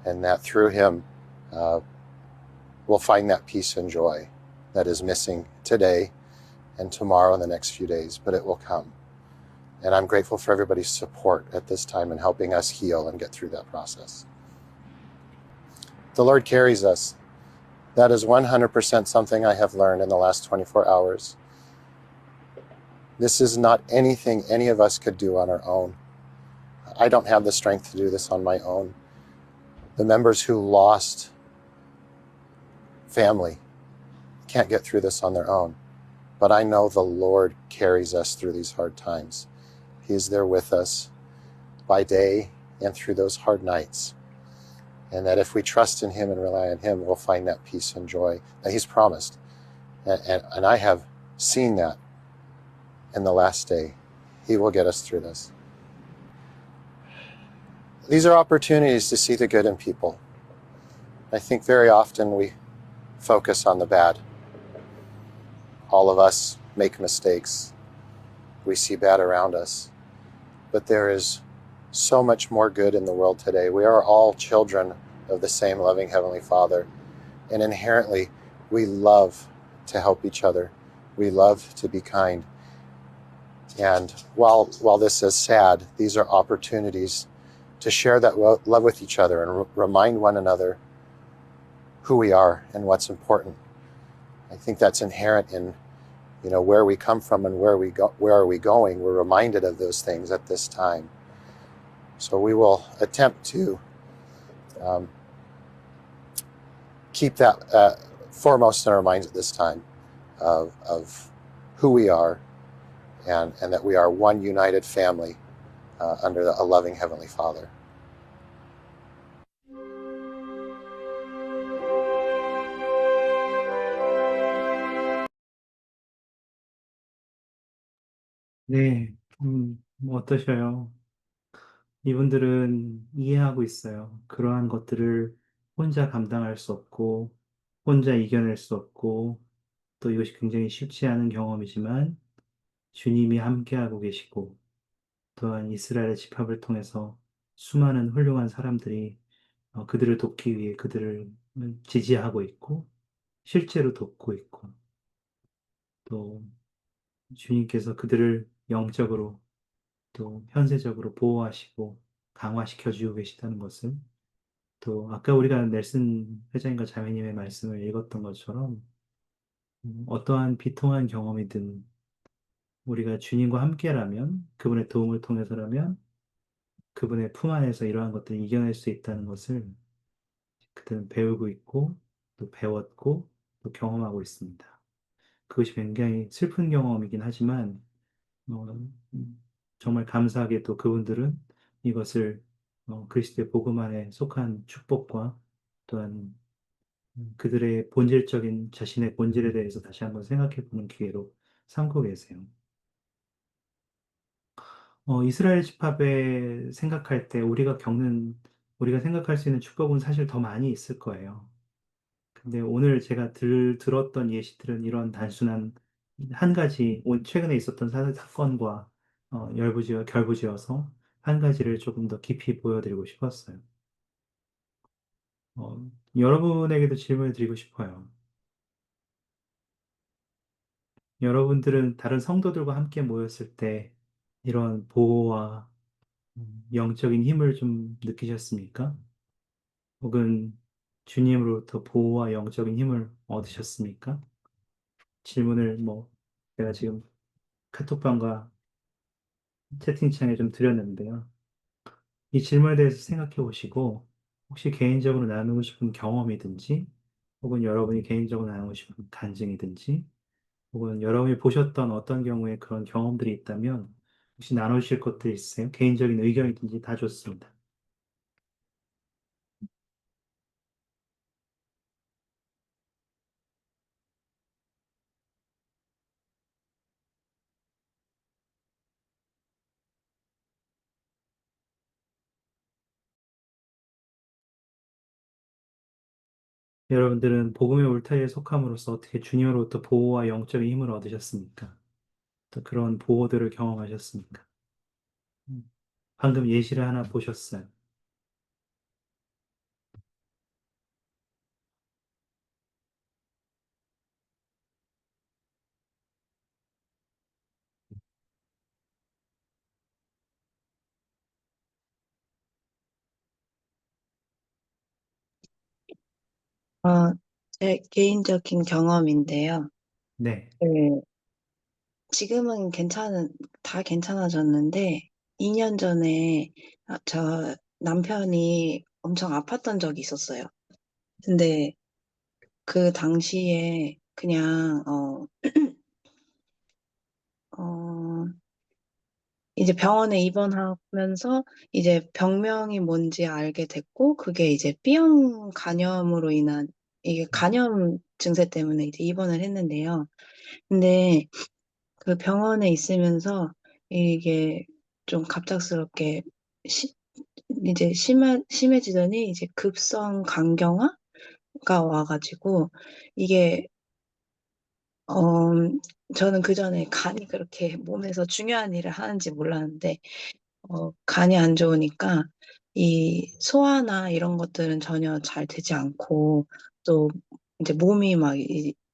and that through him we'll find that peace and joy that is missing today and tomorrow and the next few days, but it will come. And I'm grateful for everybody's support at this time in helping us heal and get through that process. The Lord carries us. That is 100% something I have learned in the last 24 hours. This is not anything any of us could do on our own. I don't have the strength to do this on my own. The members who lost family can't get through this on their own. But I know the Lord carries us through these hard times. He is there with us by day and through those hard nights. And that if we trust in him and rely on him, we'll find that peace and joy that he's promised. And I have seen that in the last day. He will get us through this. These are opportunities to see the good in people. I think very often we focus on the bad. All of us make mistakes. We see bad around us. But there is so much more good in the world today. We are all children of the same loving Heavenly Father. And inherently, we love to help each other. We love to be kind. And while this is sad, these are opportunities to share that love with each other and remind one another who we are and what's important. I think that's inherent in, where we come from and where are we going. We're reminded of those things at this time. So we will attempt to keep that foremost in our minds at this time of who we are and that we are one united family under a loving Heavenly Father. 네, 어떠셔요? 이분들은 이해하고 있어요. 그러한 것들을 혼자 감당할 수 없고, 혼자 이겨낼 수 없고, 또 이것이 굉장히 쉽지 않은 경험이지만, 주님이 함께하고 계시고, 또한 이스라엘의 집합을 통해서 수많은 훌륭한 사람들이 그들을 돕기 위해 그들을 지지하고 있고, 실제로 돕고 있고, 또 주님께서 그들을 영적으로 또 현세적으로 보호하시고 강화시켜 주고 계시다는 것을, 또 아까 우리가 넬슨 회장님과 자매님의 말씀을 읽었던 것처럼 어떠한 비통한 경험이든 우리가 주님과 함께라면, 그분의 도움을 통해서라면 그분의 품 안에서 이러한 것들을 이겨낼 수 있다는 것을 그들은 배우고 있고 또 배웠고 또 경험하고 있습니다. 그것이 굉장히 슬픈 경험이긴 하지만, 어, 정말 감사하게도 그분들은 이것을 그리스도의 복음 안에 속한 축복과 또한 그들의 본질적인 자신의 본질에 대해서 다시 한번 생각해 보는 기회로 삼고 계세요. 이스라엘 집합에 생각할 때 우리가 생각할 수 있는 축복은 사실 더 많이 있을 거예요. 근데 오늘 제가 들었던 예시들은 이런 단순한 한 가지, 최근에 있었던 사건과 결부지어서 한 가지를 조금 더 깊이 보여드리고 싶었어요. 여러분에게도 질문을 드리고 싶어요. 여러분들은 다른 성도들과 함께 모였을 때 이런 보호와 영적인 힘을 좀 느끼셨습니까? 혹은 주님으로부터 보호와 영적인 힘을 얻으셨습니까? 질문을 제가 지금 카톡방과 채팅창에 좀 드렸는데요. 이 질문에 대해서 생각해 보시고 혹시 개인적으로 나누고 싶은 경험이든지 혹은 여러분이 개인적으로 나누고 싶은 간증이든지 혹은 여러분이 보셨던 어떤 경우에 그런 경험들이 있다면 혹시 나누실 것들 있으세요? 개인적인 의견이든지 다 좋습니다. 여러분들은 복음의 울타리에 속함으로써 어떻게 주님으로부터 보호와 영적인 힘을 얻으셨습니까? 또 그런 보호들을 경험하셨습니까? 음, 방금 예시를 하나 보셨어요. 어, 제 개인적인 경험인데요. 네. 그, 지금은 다 괜찮아졌는데, 2년 전에 저 남편이 엄청 아팠던 적이 있었어요. 근데 그 당시에 그냥, 어, 이제 병원에 입원하면서 이제 병명이 뭔지 알게 됐고, 그게 이제 B형 간염으로 인한, 이게 간염 증세 때문에 이제 입원을 했는데요. 근데 그 병원에 있으면서 이게 좀 갑작스럽게 시, 이제 심해지더니 이제 급성 간경화가 와가지고 이게 어 저는 그전에 간이 그렇게 몸에서 중요한 일을 하는지 몰랐는데 간이 안 좋으니까 이 소화나 이런 것들은 전혀 잘 되지 않고 또 이제 몸이 막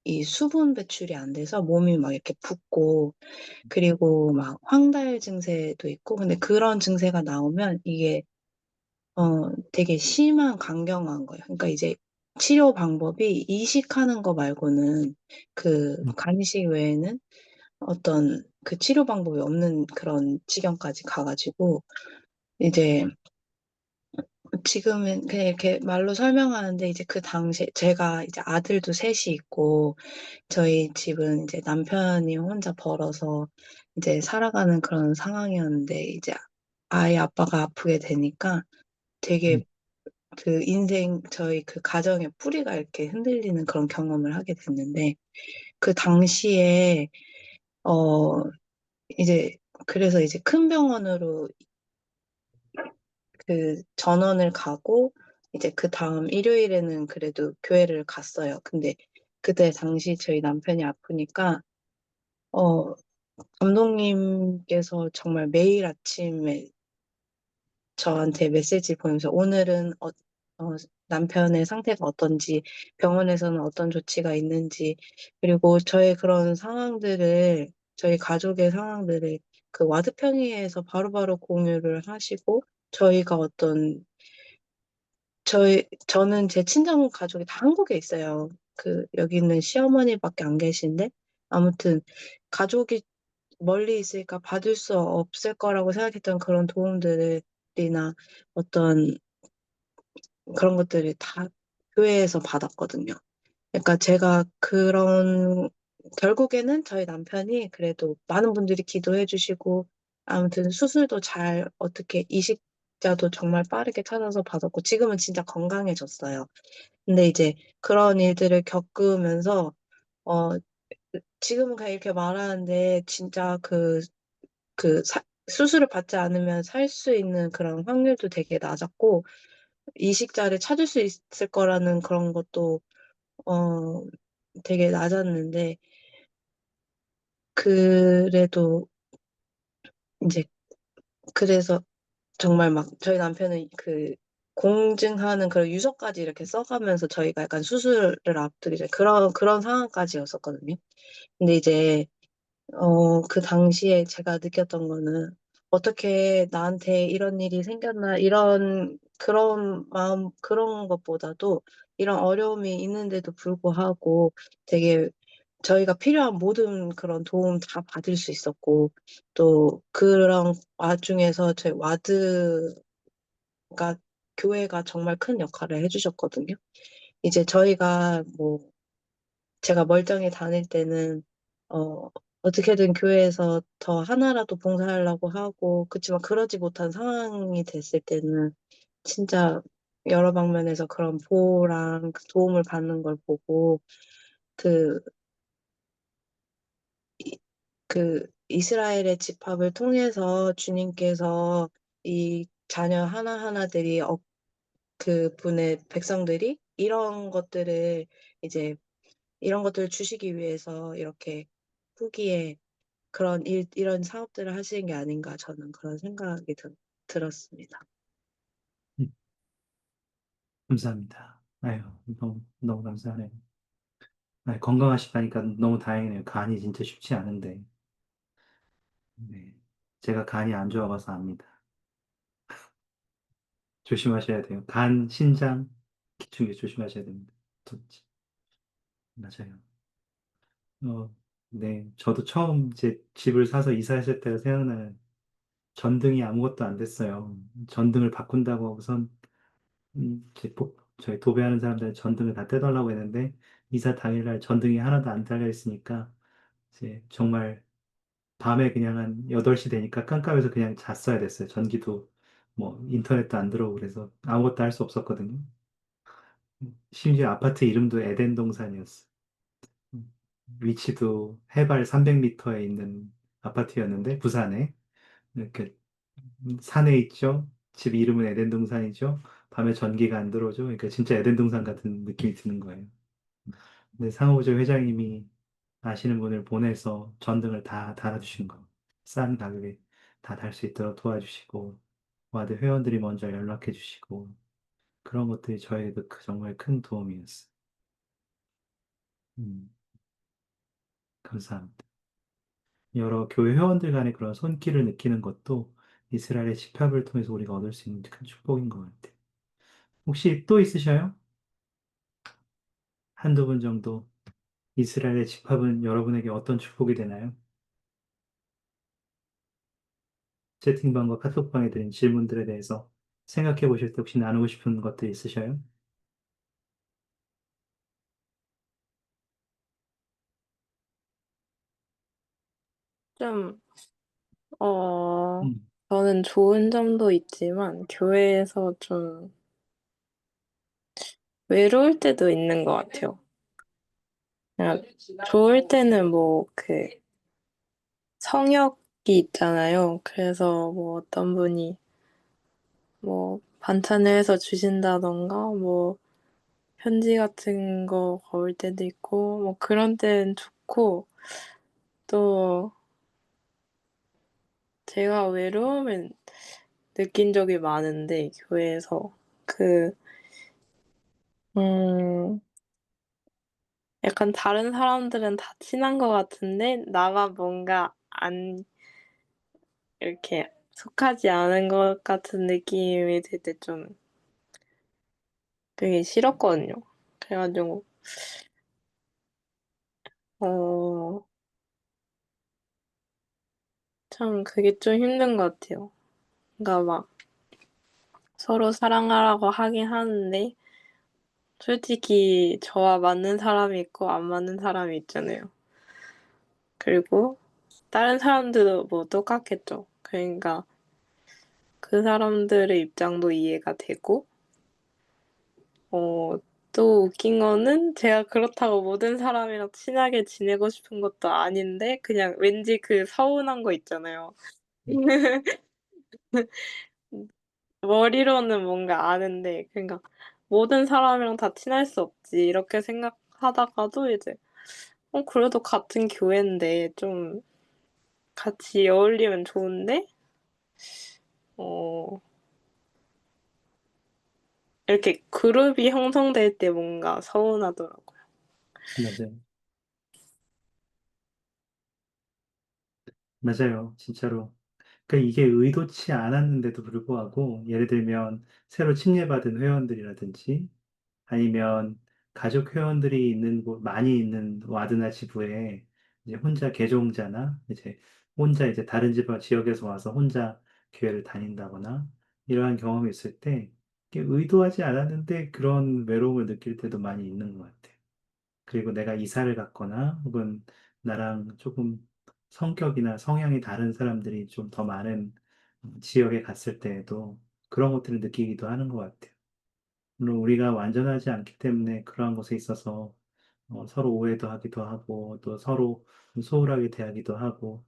이 수분 배출이 안 돼서 몸이 막 이렇게 붓고 그리고 막 황달 증세도 있고, 근데 그런 증세가 나오면 이게, 되게 심한 강경한 거예요. 그러니까 이제 치료 방법이 이식하는 거 말고는 그 음, 간이식 외에는 어떤 그 치료 방법이 없는 그런 지경까지 가가지고, 이제 지금은 그냥 이렇게 말로 설명하는데 이제 그 당시 제가 이제 아들도 셋이 있고 저희 집은 이제 남편이 혼자 벌어서 이제 살아가는 그런 상황이었는데 이제 아이 아빠가 아프게 되니까 되게 음, 그 저희 그 가정의 뿌리가 이렇게 흔들리는 그런 경험을 하게 됐는데 그 당시에 어 이제 그래서 이제 큰 병원으로 그 전원을 가고 이제 그 다음 일요일에는 그래도 교회를 갔어요. 근데 그때 당시 저희 남편이 아프니까 어 감독님께서 정말 매일 아침에 저한테 메시지 보내면서 오늘은 남편의 상태가 어떤지, 병원에서는 어떤 조치가 있는지, 그리고 저희 가족의 상황들을 그 와드 평의에서 바로바로 공유를 하시고, 저희가 저는 제 친정 가족이 다 한국에 있어요. 여기는 시어머니밖에 안 계신데, 아무튼, 가족이 멀리 있으니까 받을 수 없을 거라고 생각했던 그런 도움들이나 어떤 그런 것들이 다 교회에서 받았거든요. 그러니까 제가 그런 결국에는 저희 남편이 그래도 많은 분들이 기도해 주시고 아무튼 수술도 잘 어떻게 이식자도 정말 빠르게 찾아서 받았고 지금은 진짜 건강해졌어요. 근데 이제 그런 일들을 겪으면서 어 지금은 그냥 이렇게 말하는데 진짜 수술을 받지 않으면 살 수 있는 그런 확률도 되게 낮았고 이식자를 찾을 수 있을 거라는 그런 것도 어 되게 낮았는데 그래도 인제 그래서 정말 막 저희 남편은 공증하는 그런 유서까지 이렇게 써 가면서 저희가 약간 수술을 앞두기 전에 그런 상황까지였었거든요. 근데 이제 그 당시에 제가 느꼈던 거는 '어떻게 나한테 이런 일이 생겼나.' 이런 그런 마음 그런 것보다도 이런 어려움이 있는데도 불구하고 되게 저희가 필요한 모든 그런 도움 다 받을 수 있었고 또 그런 와중에서 저희 와드가 교회가 정말 큰 역할을 해 주셨거든요. 이제 저희가 제가 멀쩡히 다닐 때는 어 어떻게든 교회에서 더 하나라도 봉사하려고 하고 그치만 그러지 못한 상황이 됐을 때는 진짜 여러 방면에서 그런 보호랑 그 도움을 받는 걸 보고 그 이 이스라엘의 집합을 통해서 주님께서 이 자녀 하나하나들이 그분의 백성들이 이런 것들을 주시기 위해서 이렇게 후기에 이런 사업들을 하시는 게 아닌가 저는 그런 생각이 들었습니다. 음, 감사합니다. 아유, 너무, 너무 감사하네요. 아, 건강하시다니까 너무 다행이네요. 간이 진짜 쉽지 않은데. 네. 제가 간이 안 좋아가서 압니다. 조심하셔야 돼요. 간, 신장, 기중에 조심하셔야 됩니다. 두- 맞아요. 어, 네. 저도 처음 제 집을 사서 이사했을 때가 생각나는 전등이 아무것도 안 됐어요. 전등을 바꾼다고 하고선, 저희 도배하는 사람들은 전등을 다 떼달라고 했는데, 이사 당일날 전등이 하나도 안 달려 있으니까, 이제 정말 밤에 그냥 한 8시 되니까 깜깜해서 그냥 잤어야 됐어요. 전기도 인터넷도 안 들어오고 그래서 아무것도 할 수 없었거든요. 심지어 아파트 이름도 에덴 동산이었어. 위치도 해발 300m에 있는 아파트였는데 부산에 이렇게 산에 있죠. 집 이름은 에덴 동산이죠. 밤에 전기가 안 들어오죠. 그러니까 진짜 에덴 동산 같은 느낌이 드는 거예요. 근데 상호부자 회장님이 아시는 분을 보내서 전등을 다 달아주신 거. 싼 가격에 다 달 수 있도록 도와주시고, 와드 회원들이 먼저 연락해 주시고, 그런 것들이 저에게도 정말 큰 도움이었어요. 음, 감사합니다. 여러 교회 회원들 간의 그런 손길을 느끼는 것도 이스라엘의 집합을 통해서 우리가 얻을 수 있는 큰 축복인 것 같아요. 혹시 또 있으셔요? 한두 분 정도. 이스라엘의 집합은 여러분에게 어떤 축복이 되나요? 채팅방과 카톡방에 드린 질문들에 대해서 생각해 보실 때 혹시 나누고 싶은 것들 있으셔요? 좀, 어, 음, 저는 좋은 점도 있지만 교회에서 좀 외로울 때도 있는 것 같아요. 그냥 좋을 때는 성역이 있잖아요. 그래서 어떤 분이 반찬을 해서 주신다던가 편지 같은 거 걸 때도 있고 그런 때는 좋고 또 제가 외로움을 느낀 적이 많은데 교회에서 그 음 약간 다른 사람들은 다 친한 것 같은데 나만 뭔가 안 이렇게 속하지 않은 것 같은 느낌이 들 때 좀 되게 싫었거든요. 그래 가지고 어 참 그게 좀 힘든 것 같아요. 그러니까 막 서로 사랑하라고 하긴 하는데 솔직히 저와 맞는 사람이 있고 안 맞는 사람이 있잖아요. 그리고 다른 사람들도 뭐 똑같겠죠. 그러니까 그 사람들의 입장도 이해가 되고, 또 웃긴 거는 제가 그렇다고 모든 사람이랑 친하게 지내고 싶은 것도 아닌데, 그냥 왠지 그 서운한 거 있잖아요. 머리로는 뭔가 아는데, 그러니까 모든 사람이랑 다 친할 수 없지, 이렇게 생각하다가도 이제, 그래도 같은 교회인데 좀 같이 어울리면 좋은데, 어, 이렇게 그룹이 형성될 때 뭔가 서운하더라고요. 맞아요. 맞아요. 진짜로. 그러니까 이게 의도치 않았는데도 불구하고, 예를 들면, 새로 칭례받은 회원들이라든지, 아니면 가족 회원들이 있는 곳, 많이 있는 와드나 지부에 이제 혼자 개종자나 이제 혼자 이제 다른 지역에서 와서 혼자 교회를 다닌다거나 이러한 경험이 있을 때 이게 의도하지 않았는데 그런 외로움을 느낄 때도 많이 있는 것 같아요. 그리고 내가 이사를 갔거나 혹은 나랑 조금 성격이나 성향이 다른 사람들이 좀 더 많은 지역에 갔을 때에도 그런 것들을 느끼기도 하는 것 같아요. 물론 우리가 완전하지 않기 때문에 그러한 것에 있어서 서로 오해도 하기도 하고 또 서로 소홀하게 대하기도 하고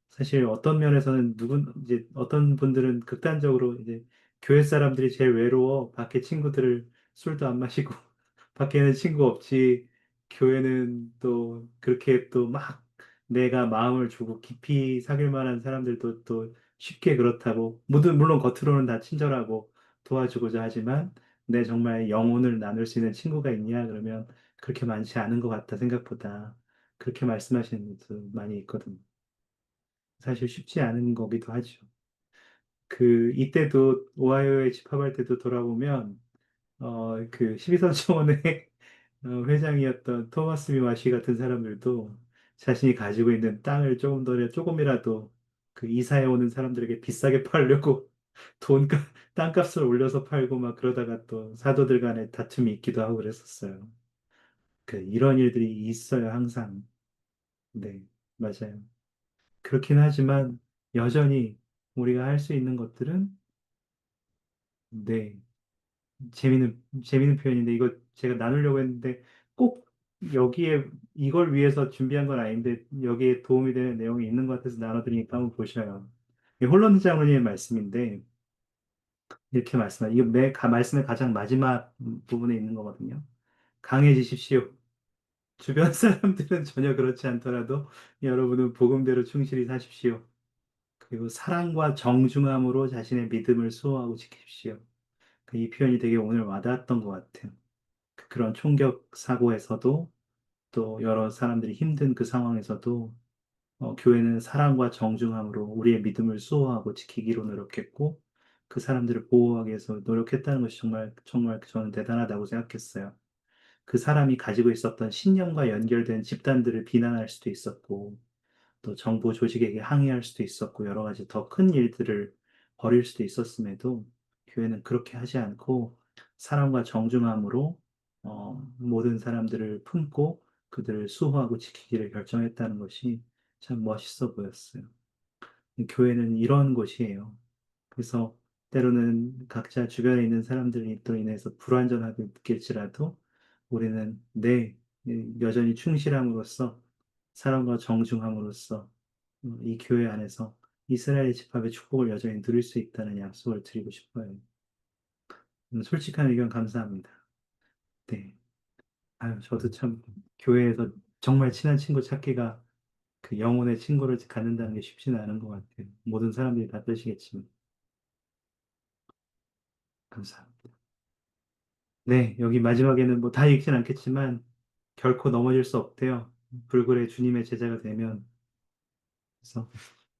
사실 어떤 면에서는 이제 어떤 분들은 극단적으로 이제 교회 사람들이 제일 외로워 밖에 친구들을 술도 안 마시고 밖에는 친구 없지 교회는 또 그렇게 또 막 내가 마음을 주고 깊이 사귈 만한 사람들도 또 쉽게 그렇다고 물론 겉으로는 다 친절하고 도와주고자 하지만 내 정말 영혼을 나눌 수 있는 친구가 있냐? 그러면 그렇게 많지 않은 것 같다, 생각보다. 그렇게 말씀하시는 분도 많이 있거든요. 사실 쉽지 않은 거기도 하죠. 이때도, 오하이오에 집합할 때도 돌아보면, 그 12선청원의 회장이었던 토마스 미와시 같은 사람들도 자신이 가지고 있는 땅을 조금이라도 그 이사해 오는 사람들에게 비싸게 팔려고 돈값, 땅값을 올려서 팔고 막 그러다가 또 사도들 간에 다툼이 있기도 하고 그랬었어요. 이런 일들이 있어요, 항상. 네, 맞아요. 그렇긴 하지만 여전히 우리가 할 수 있는 것들은 네, 재미는 표현인데 이거 제가 나누려고 했는데 꼭 여기에 이걸 위해서 준비한 건 아닌데 여기에 도움이 되는 내용이 있는 것 같아서 나눠드리니까 한번 보셔요. 이 홀런드 장로님의 말씀인데 이렇게 말씀하세요. 이거 말씀의 가장 마지막 부분에 있는 거거든요. 강해지십시오. 주변 사람들은 전혀 그렇지 않더라도 여러분은 복음대로 충실히 사십시오. 그리고 사랑과 정중함으로 자신의 믿음을 수호하고 지키십시오. 이 표현이 되게 오늘 와닿았던 것 같아요. 그런 총격 사고에서도 또 여러 사람들이 힘든 그 상황에서도 교회는 사랑과 정중함으로 우리의 믿음을 수호하고 지키기로 노력했고 그 사람들을 보호하기 위해서 노력했다는 것이 정말 정말 저는 대단하다고 생각했어요. 그 사람이 가지고 있었던 신념과 연결된 집단들을 비난할 수도 있었고 또 정부 조직에게 항의할 수도 있었고 여러 가지 더 큰 일들을 벌일 수도 있었음에도 교회는 그렇게 하지 않고 사랑과 정중함으로 모든 사람들을 품고 그들을 수호하고 지키기를 결정했다는 것이 참 멋있어 보였어요. 교회는 이런 곳이에요. 그래서 때로는 각자 주변에 있는 사람들이 또 인해서 불완전하게 느낄지라도 우리는 여전히 충실함으로써 사랑과 정중함으로써 이 교회 안에서 이스라엘 집합의 축복을 여전히 누릴 수 있다는 약속을 드리고 싶어요. 솔직한 의견 감사합니다. 네. 아유, 저도 참 교회에서 정말 친한 친구 찾기가 그 영혼의 친구를 갖는다는 게 쉽지는 않은 것 같아요. 모든 사람들이 다 그러시겠지만. 감사합니다. 네, 여기 마지막에는 뭐 다 읽진 않겠지만 결코 넘어질 수 없대요. 불굴의 주님의 제자가 되면 그래서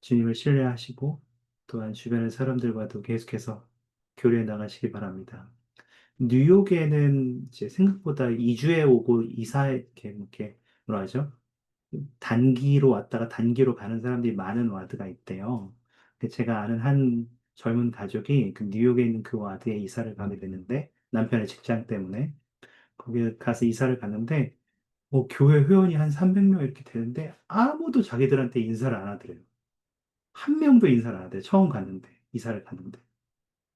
주님을 신뢰하시고 또한 주변의 사람들과도 계속해서 교류해 나가시기 바랍니다. 뉴욕에는 이제 생각보다 2주에 오고 이렇게 뭐라 하죠? 단기로 왔다가 단기로 가는 사람들이 많은 와드가 있대요. 제가 아는 한 젊은 가족이 그 뉴욕에 있는 그 와드에 이사를 가게 됐는데 남편의 직장 때문에 거기에 가서 이사를 갔는데 교회 회원이 한 300명 이렇게 되는데 아무도 자기들한테 인사를 안 하더래요. 한 명도 인사를 안 하대. 처음 갔는데, 이사를 갔는데.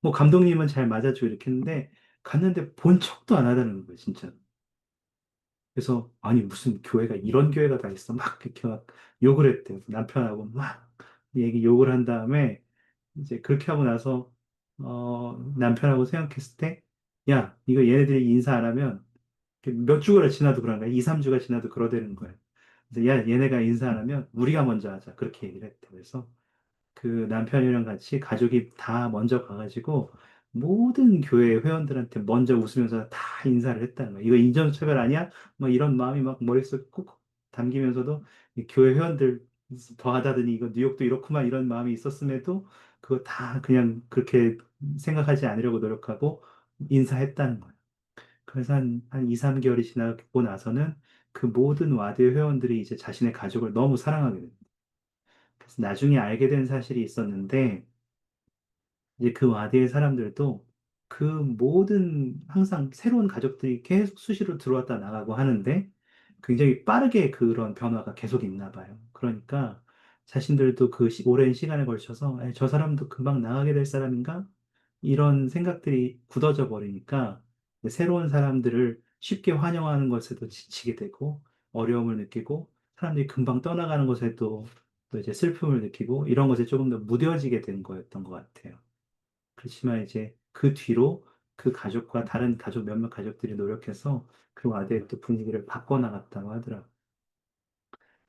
뭐 감독님은 잘 맞아주고 이렇게 했는데 갔는데 본 척도 안 하다는 거예요, 진짜. 그래서 아니 무슨 교회가 이런 교회가 다 있어 막 이렇게 막 욕을 했대요. 남편하고 막 얘기 욕을 한 다음에 이제 그렇게 하고 나서 남편하고 생각했을 때 야, 이거 얘네들이 인사 안 하면 몇 주가 지나도 그런 거야. 2, 3주가 지나도 그러대는 거예요. 그래서 야, 얘네가 인사 안 하면 우리가 먼저 하자. 그렇게 얘기를 했대요. 그래서 그 남편이랑 같이 가족이 다 먼저 가가지고 모든 교회 회원들한테 먼저 웃으면서 다 인사를 했다는 거야. 이거 인종차별 아니야? 막 이런 마음이 막 머릿속에 꾹 담기면서도 이 교회 회원들 더 하다더니 이거 뉴욕도 이렇구만 이런 마음이 있었음에도 그거 다 그냥 그렇게 생각하지 않으려고 노력하고 인사했다는 거예요. 그래서 한 2, 3개월이 지나고 나서는 그 모든 와드 회원들이 이제 자신의 가족을 너무 사랑하게 됩니다. 그래서 나중에 알게 된 사실이 있었는데, 이제 그 와디의 사람들도 그 모든 항상 새로운 가족들이 계속 수시로 들어왔다 나가고 하는데 굉장히 빠르게 그런 변화가 계속 있나 봐요. 그러니까 자신들도 그 오랜 시간에 걸쳐서 저 사람도 금방 나가게 될 사람인가? 이런 생각들이 굳어져 버리니까 새로운 사람들을 쉽게 환영하는 것에도 지치게 되고 어려움을 느끼고 사람들이 금방 떠나가는 것에도 또 이제 슬픔을 느끼고 이런 것에 조금 더 무뎌지게 된 거였던 것 같아요. 그렇지만 이제 그 뒤로 그 가족과 다른 가족 몇몇 가족들이 노력해서 그 와드의 또 분위기를 바꿔나갔다고 하더라고요.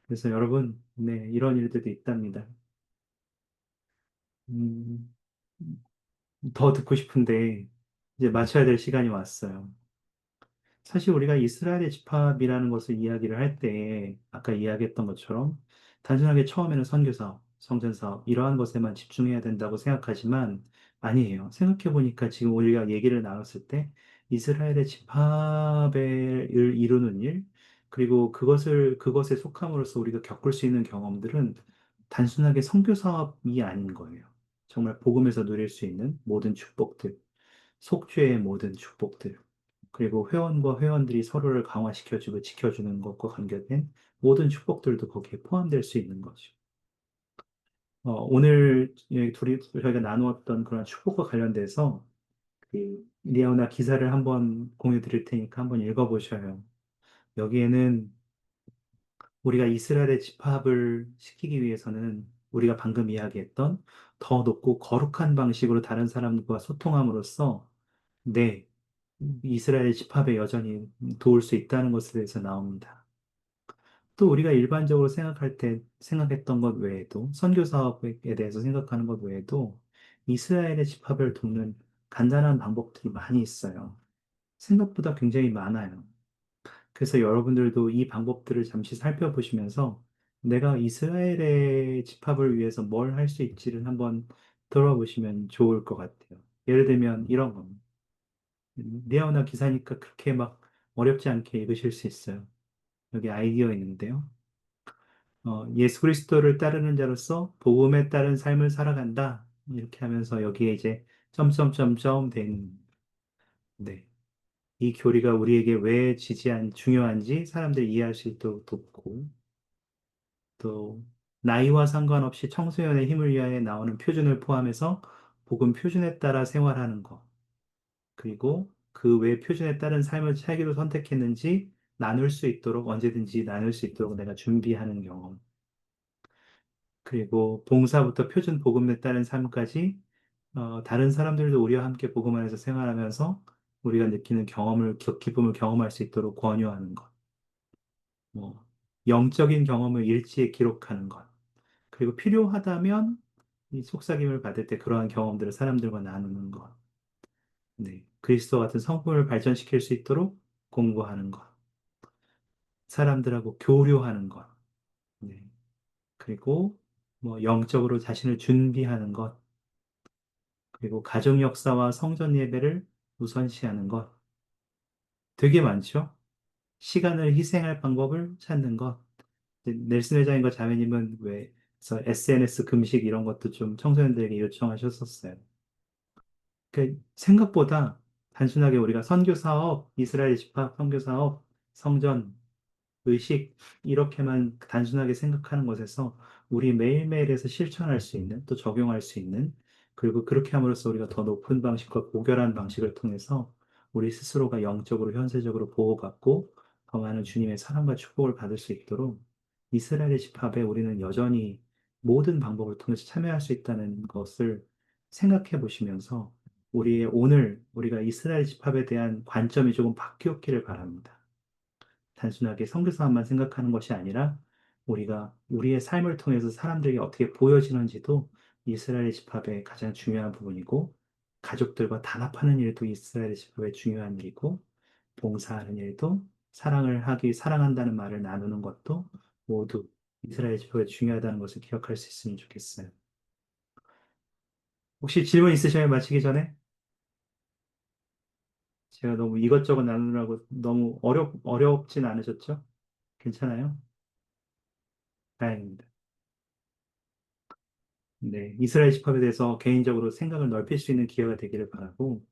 그래서 여러분, 네, 이런 일들도 있답니다. 음, 더 듣고 싶은데 이제 마쳐야 될 시간이 왔어요. 사실 우리가 이스라엘의 집합이라는 것을 이야기를 할 때, 아까 이야기했던 것처럼, 단순하게 처음에는 선교 사업, 성전 사업, 이러한 것에만 집중해야 된다고 생각하지만, 아니에요. 생각해보니까 지금 우리가 얘기를 나눴을 때, 이스라엘의 집합을 이루는 일, 그리고 그것에 속함으로써 우리가 겪을 수 있는 경험들은 단순하게 선교 사업이 아닌 거예요. 정말 복음에서 누릴 수 있는 모든 축복들, 속죄의 모든 축복들, 그리고 회원과 회원들이 서로를 강화시켜주고 지켜주는 것과 관계된 모든 축복들도 거기에 포함될 수 있는 거죠. 오늘 저희가 나누었던 그런 축복과 관련돼서 그 리아오나 기사를 한번 공유 드릴 테니까 한번 읽어보셔요. 여기에는 우리가 이스라엘의 집합을 시키기 위해서는 우리가 방금 이야기했던 더 높고 거룩한 방식으로 다른 사람과 소통함으로써 네, 이스라엘 집합에 여전히 도울 수 있다는 것에 대해서 나옵니다. 또 우리가 일반적으로 생각했던 것 외에도, 선교 사업에 대해서 생각하는 것 외에도 이스라엘의 집합을 돕는 간단한 방법들이 많이 있어요. 생각보다 굉장히 많아요. 그래서 여러분들도 이 방법들을 잠시 살펴보시면서 내가 이스라엘의 집합을 위해서 뭘 할 수 있지를 한번 들어보시면 좋을 것 같아요. 예를 들면 이런 겁니다. 리아오나 기사니까 그렇게 막 어렵지 않게 읽으실 수 있어요. 여기 아이디어 있는데요. 예수 그리스도를 따르는 자로서 복음에 따른 삶을 살아간다. 이렇게 하면서 여기에 이제 점점점점 된, 네. 이 교리가 우리에게 왜 중요한지 사람들이 이해할 수 있도록 돕고, 또, 나이와 상관없이 청소년의 힘을 위하여 나오는 표준을 포함해서 복음 표준에 따라 생활하는 것. 그리고 그 외 표준에 따른 삶을 살기로 선택했는지 나눌 수 있도록 언제든지 나눌 수 있도록 내가 준비하는 경험. 그리고 봉사부터 표준 복음에 따른 삶까지 다른 사람들도 우리와 함께 복음 안에서 생활하면서 우리가 느끼는 기쁨을 경험할 수 있도록 권유하는 것. 뭐, 영적인 경험을 일지에 기록하는 것. 그리고 필요하다면 이 속삭임을 받을 때 그러한 경험들을 사람들과 나누는 것. 네. 그리스도 같은 성품을 발전시킬 수 있도록 공부하는 것. 사람들하고 교류하는 것. 네. 그리고 뭐 영적으로 자신을 준비하는 것. 그리고 가정 역사와 성전 예배를 우선시하는 것. 되게 많죠? 시간을 희생할 방법을 찾는 것. 넬슨 회장님과 자매님은 왜 그래서 SNS 금식 이런 것도 좀 청소년들에게 요청하셨었어요. 생각보다 단순하게 우리가 선교 사업, 이스라엘 집합 선교 사업, 성전 의식, 이렇게만 단순하게 생각하는 것에서 우리 매일매일에서 실천할 수 있는, 또 적용할 수 있는, 그리고 그렇게 함으로써 우리가 더 높은 방식과 고결한 방식을 통해서 우리 스스로가 영적으로, 현세적으로 보호받고 더 많은 주님의 사랑과 축복을 받을 수 있도록 이스라엘의 집합에 우리는 여전히 모든 방법을 통해서 참여할 수 있다는 것을 생각해 보시면서 우리의 오늘, 우리가 이스라엘 집합에 대한 관점이 조금 바뀌었기를 바랍니다. 단순하게 선교사만 생각하는 것이 아니라 우리가 우리의 삶을 통해서 사람들에게 어떻게 보여지는지도 이스라엘 집합의 가장 중요한 부분이고, 가족들과 단합하는 일도 이스라엘 집합의 중요한 일이고, 봉사하는 일도, 사랑한다는 말을 나누는 것도 모두 이스라엘 집합에 중요하다는 것을 기억할 수 있으면 좋겠어요. 혹시 질문 있으셔요? 마치기 전에? 제가 너무 이것저것 나누느라고 너무 어렵진 않으셨죠? 괜찮아요? 다행입니다. 네, 이스라엘 집합에 대해서 개인적으로 생각을 넓힐 수 있는 기회가 되기를 바라고,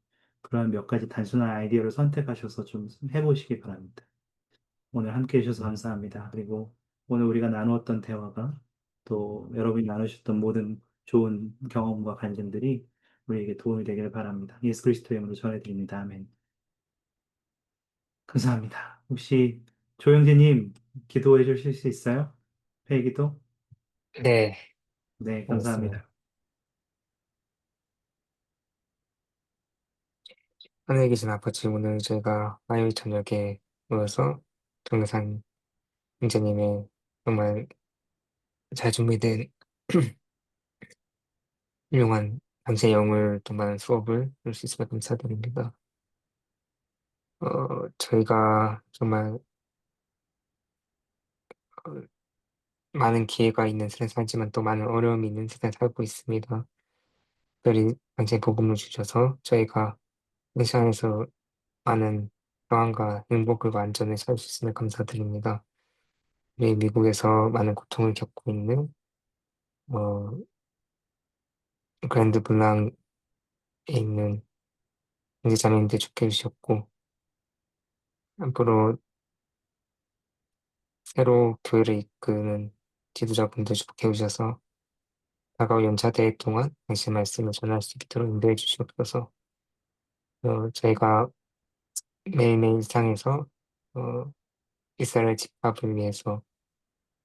그런 몇 가지 단순한 아이디어를 선택하셔서 좀 해보시기 바랍니다. 오늘 함께 해주셔서 감사합니다. 그리고 오늘 우리가 나누었던 대화가 또 여러분이 나누셨던 모든 좋은 경험과 간증들이 우리에게 도움이 되기를 바랍니다. 예수 그리스도의 이름으로 전해드립니다. 아멘. 감사합니다. 혹시 조영재님 기도해 주실 수 있어요? 회기도? 네, 네, 알겠습니다. 감사합니다. 하늘에 계신 아버지, 오늘 저희가 화요일 저녁에 모여서 동영상 형제님의 정말 잘 준비된 훌륭한 당신의 영을 동반한 수업을 들을 수 있으면 감사드립니다. 저희가 정말 어, 많은 기회가 있는 세상에 살지만 또 많은 어려움이 있는 세상에 살고 있습니다. 특별히 당신의 복음을 주셔서 저희가 이 세상에서 많은 평안과 행복과 안전을 살 수 있음을 감사드립니다. 우리 미국에서 많은 고통을 겪고 있는 어, 그랜드 블랑에 있는 형제자매님들 좋게 해주셨고, 앞으로 새로 교회를 이끄는 지도자분들 좋게 해주셔서 다가올 연차대회 동안 당신 말씀을 전할 수 있도록 인도해 주시옵소서. 저희가 매일매일 일상에서 어, 이스라엘 집합을 위해서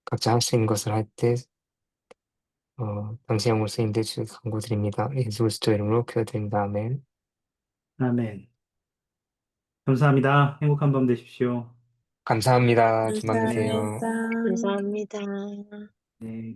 각자 할 수 있는 것을 할 때 당신의 영으로 쓰임돼 주셔서 간구드립니다. 예수 그리스도 이름으로 기도드립니다. 아멘. 아멘. 감사합니다. 행복한 밤 되십시오. 감사합니다. 좋은 밤 네. 되세요. 감사합니다. 감사합니다. 네.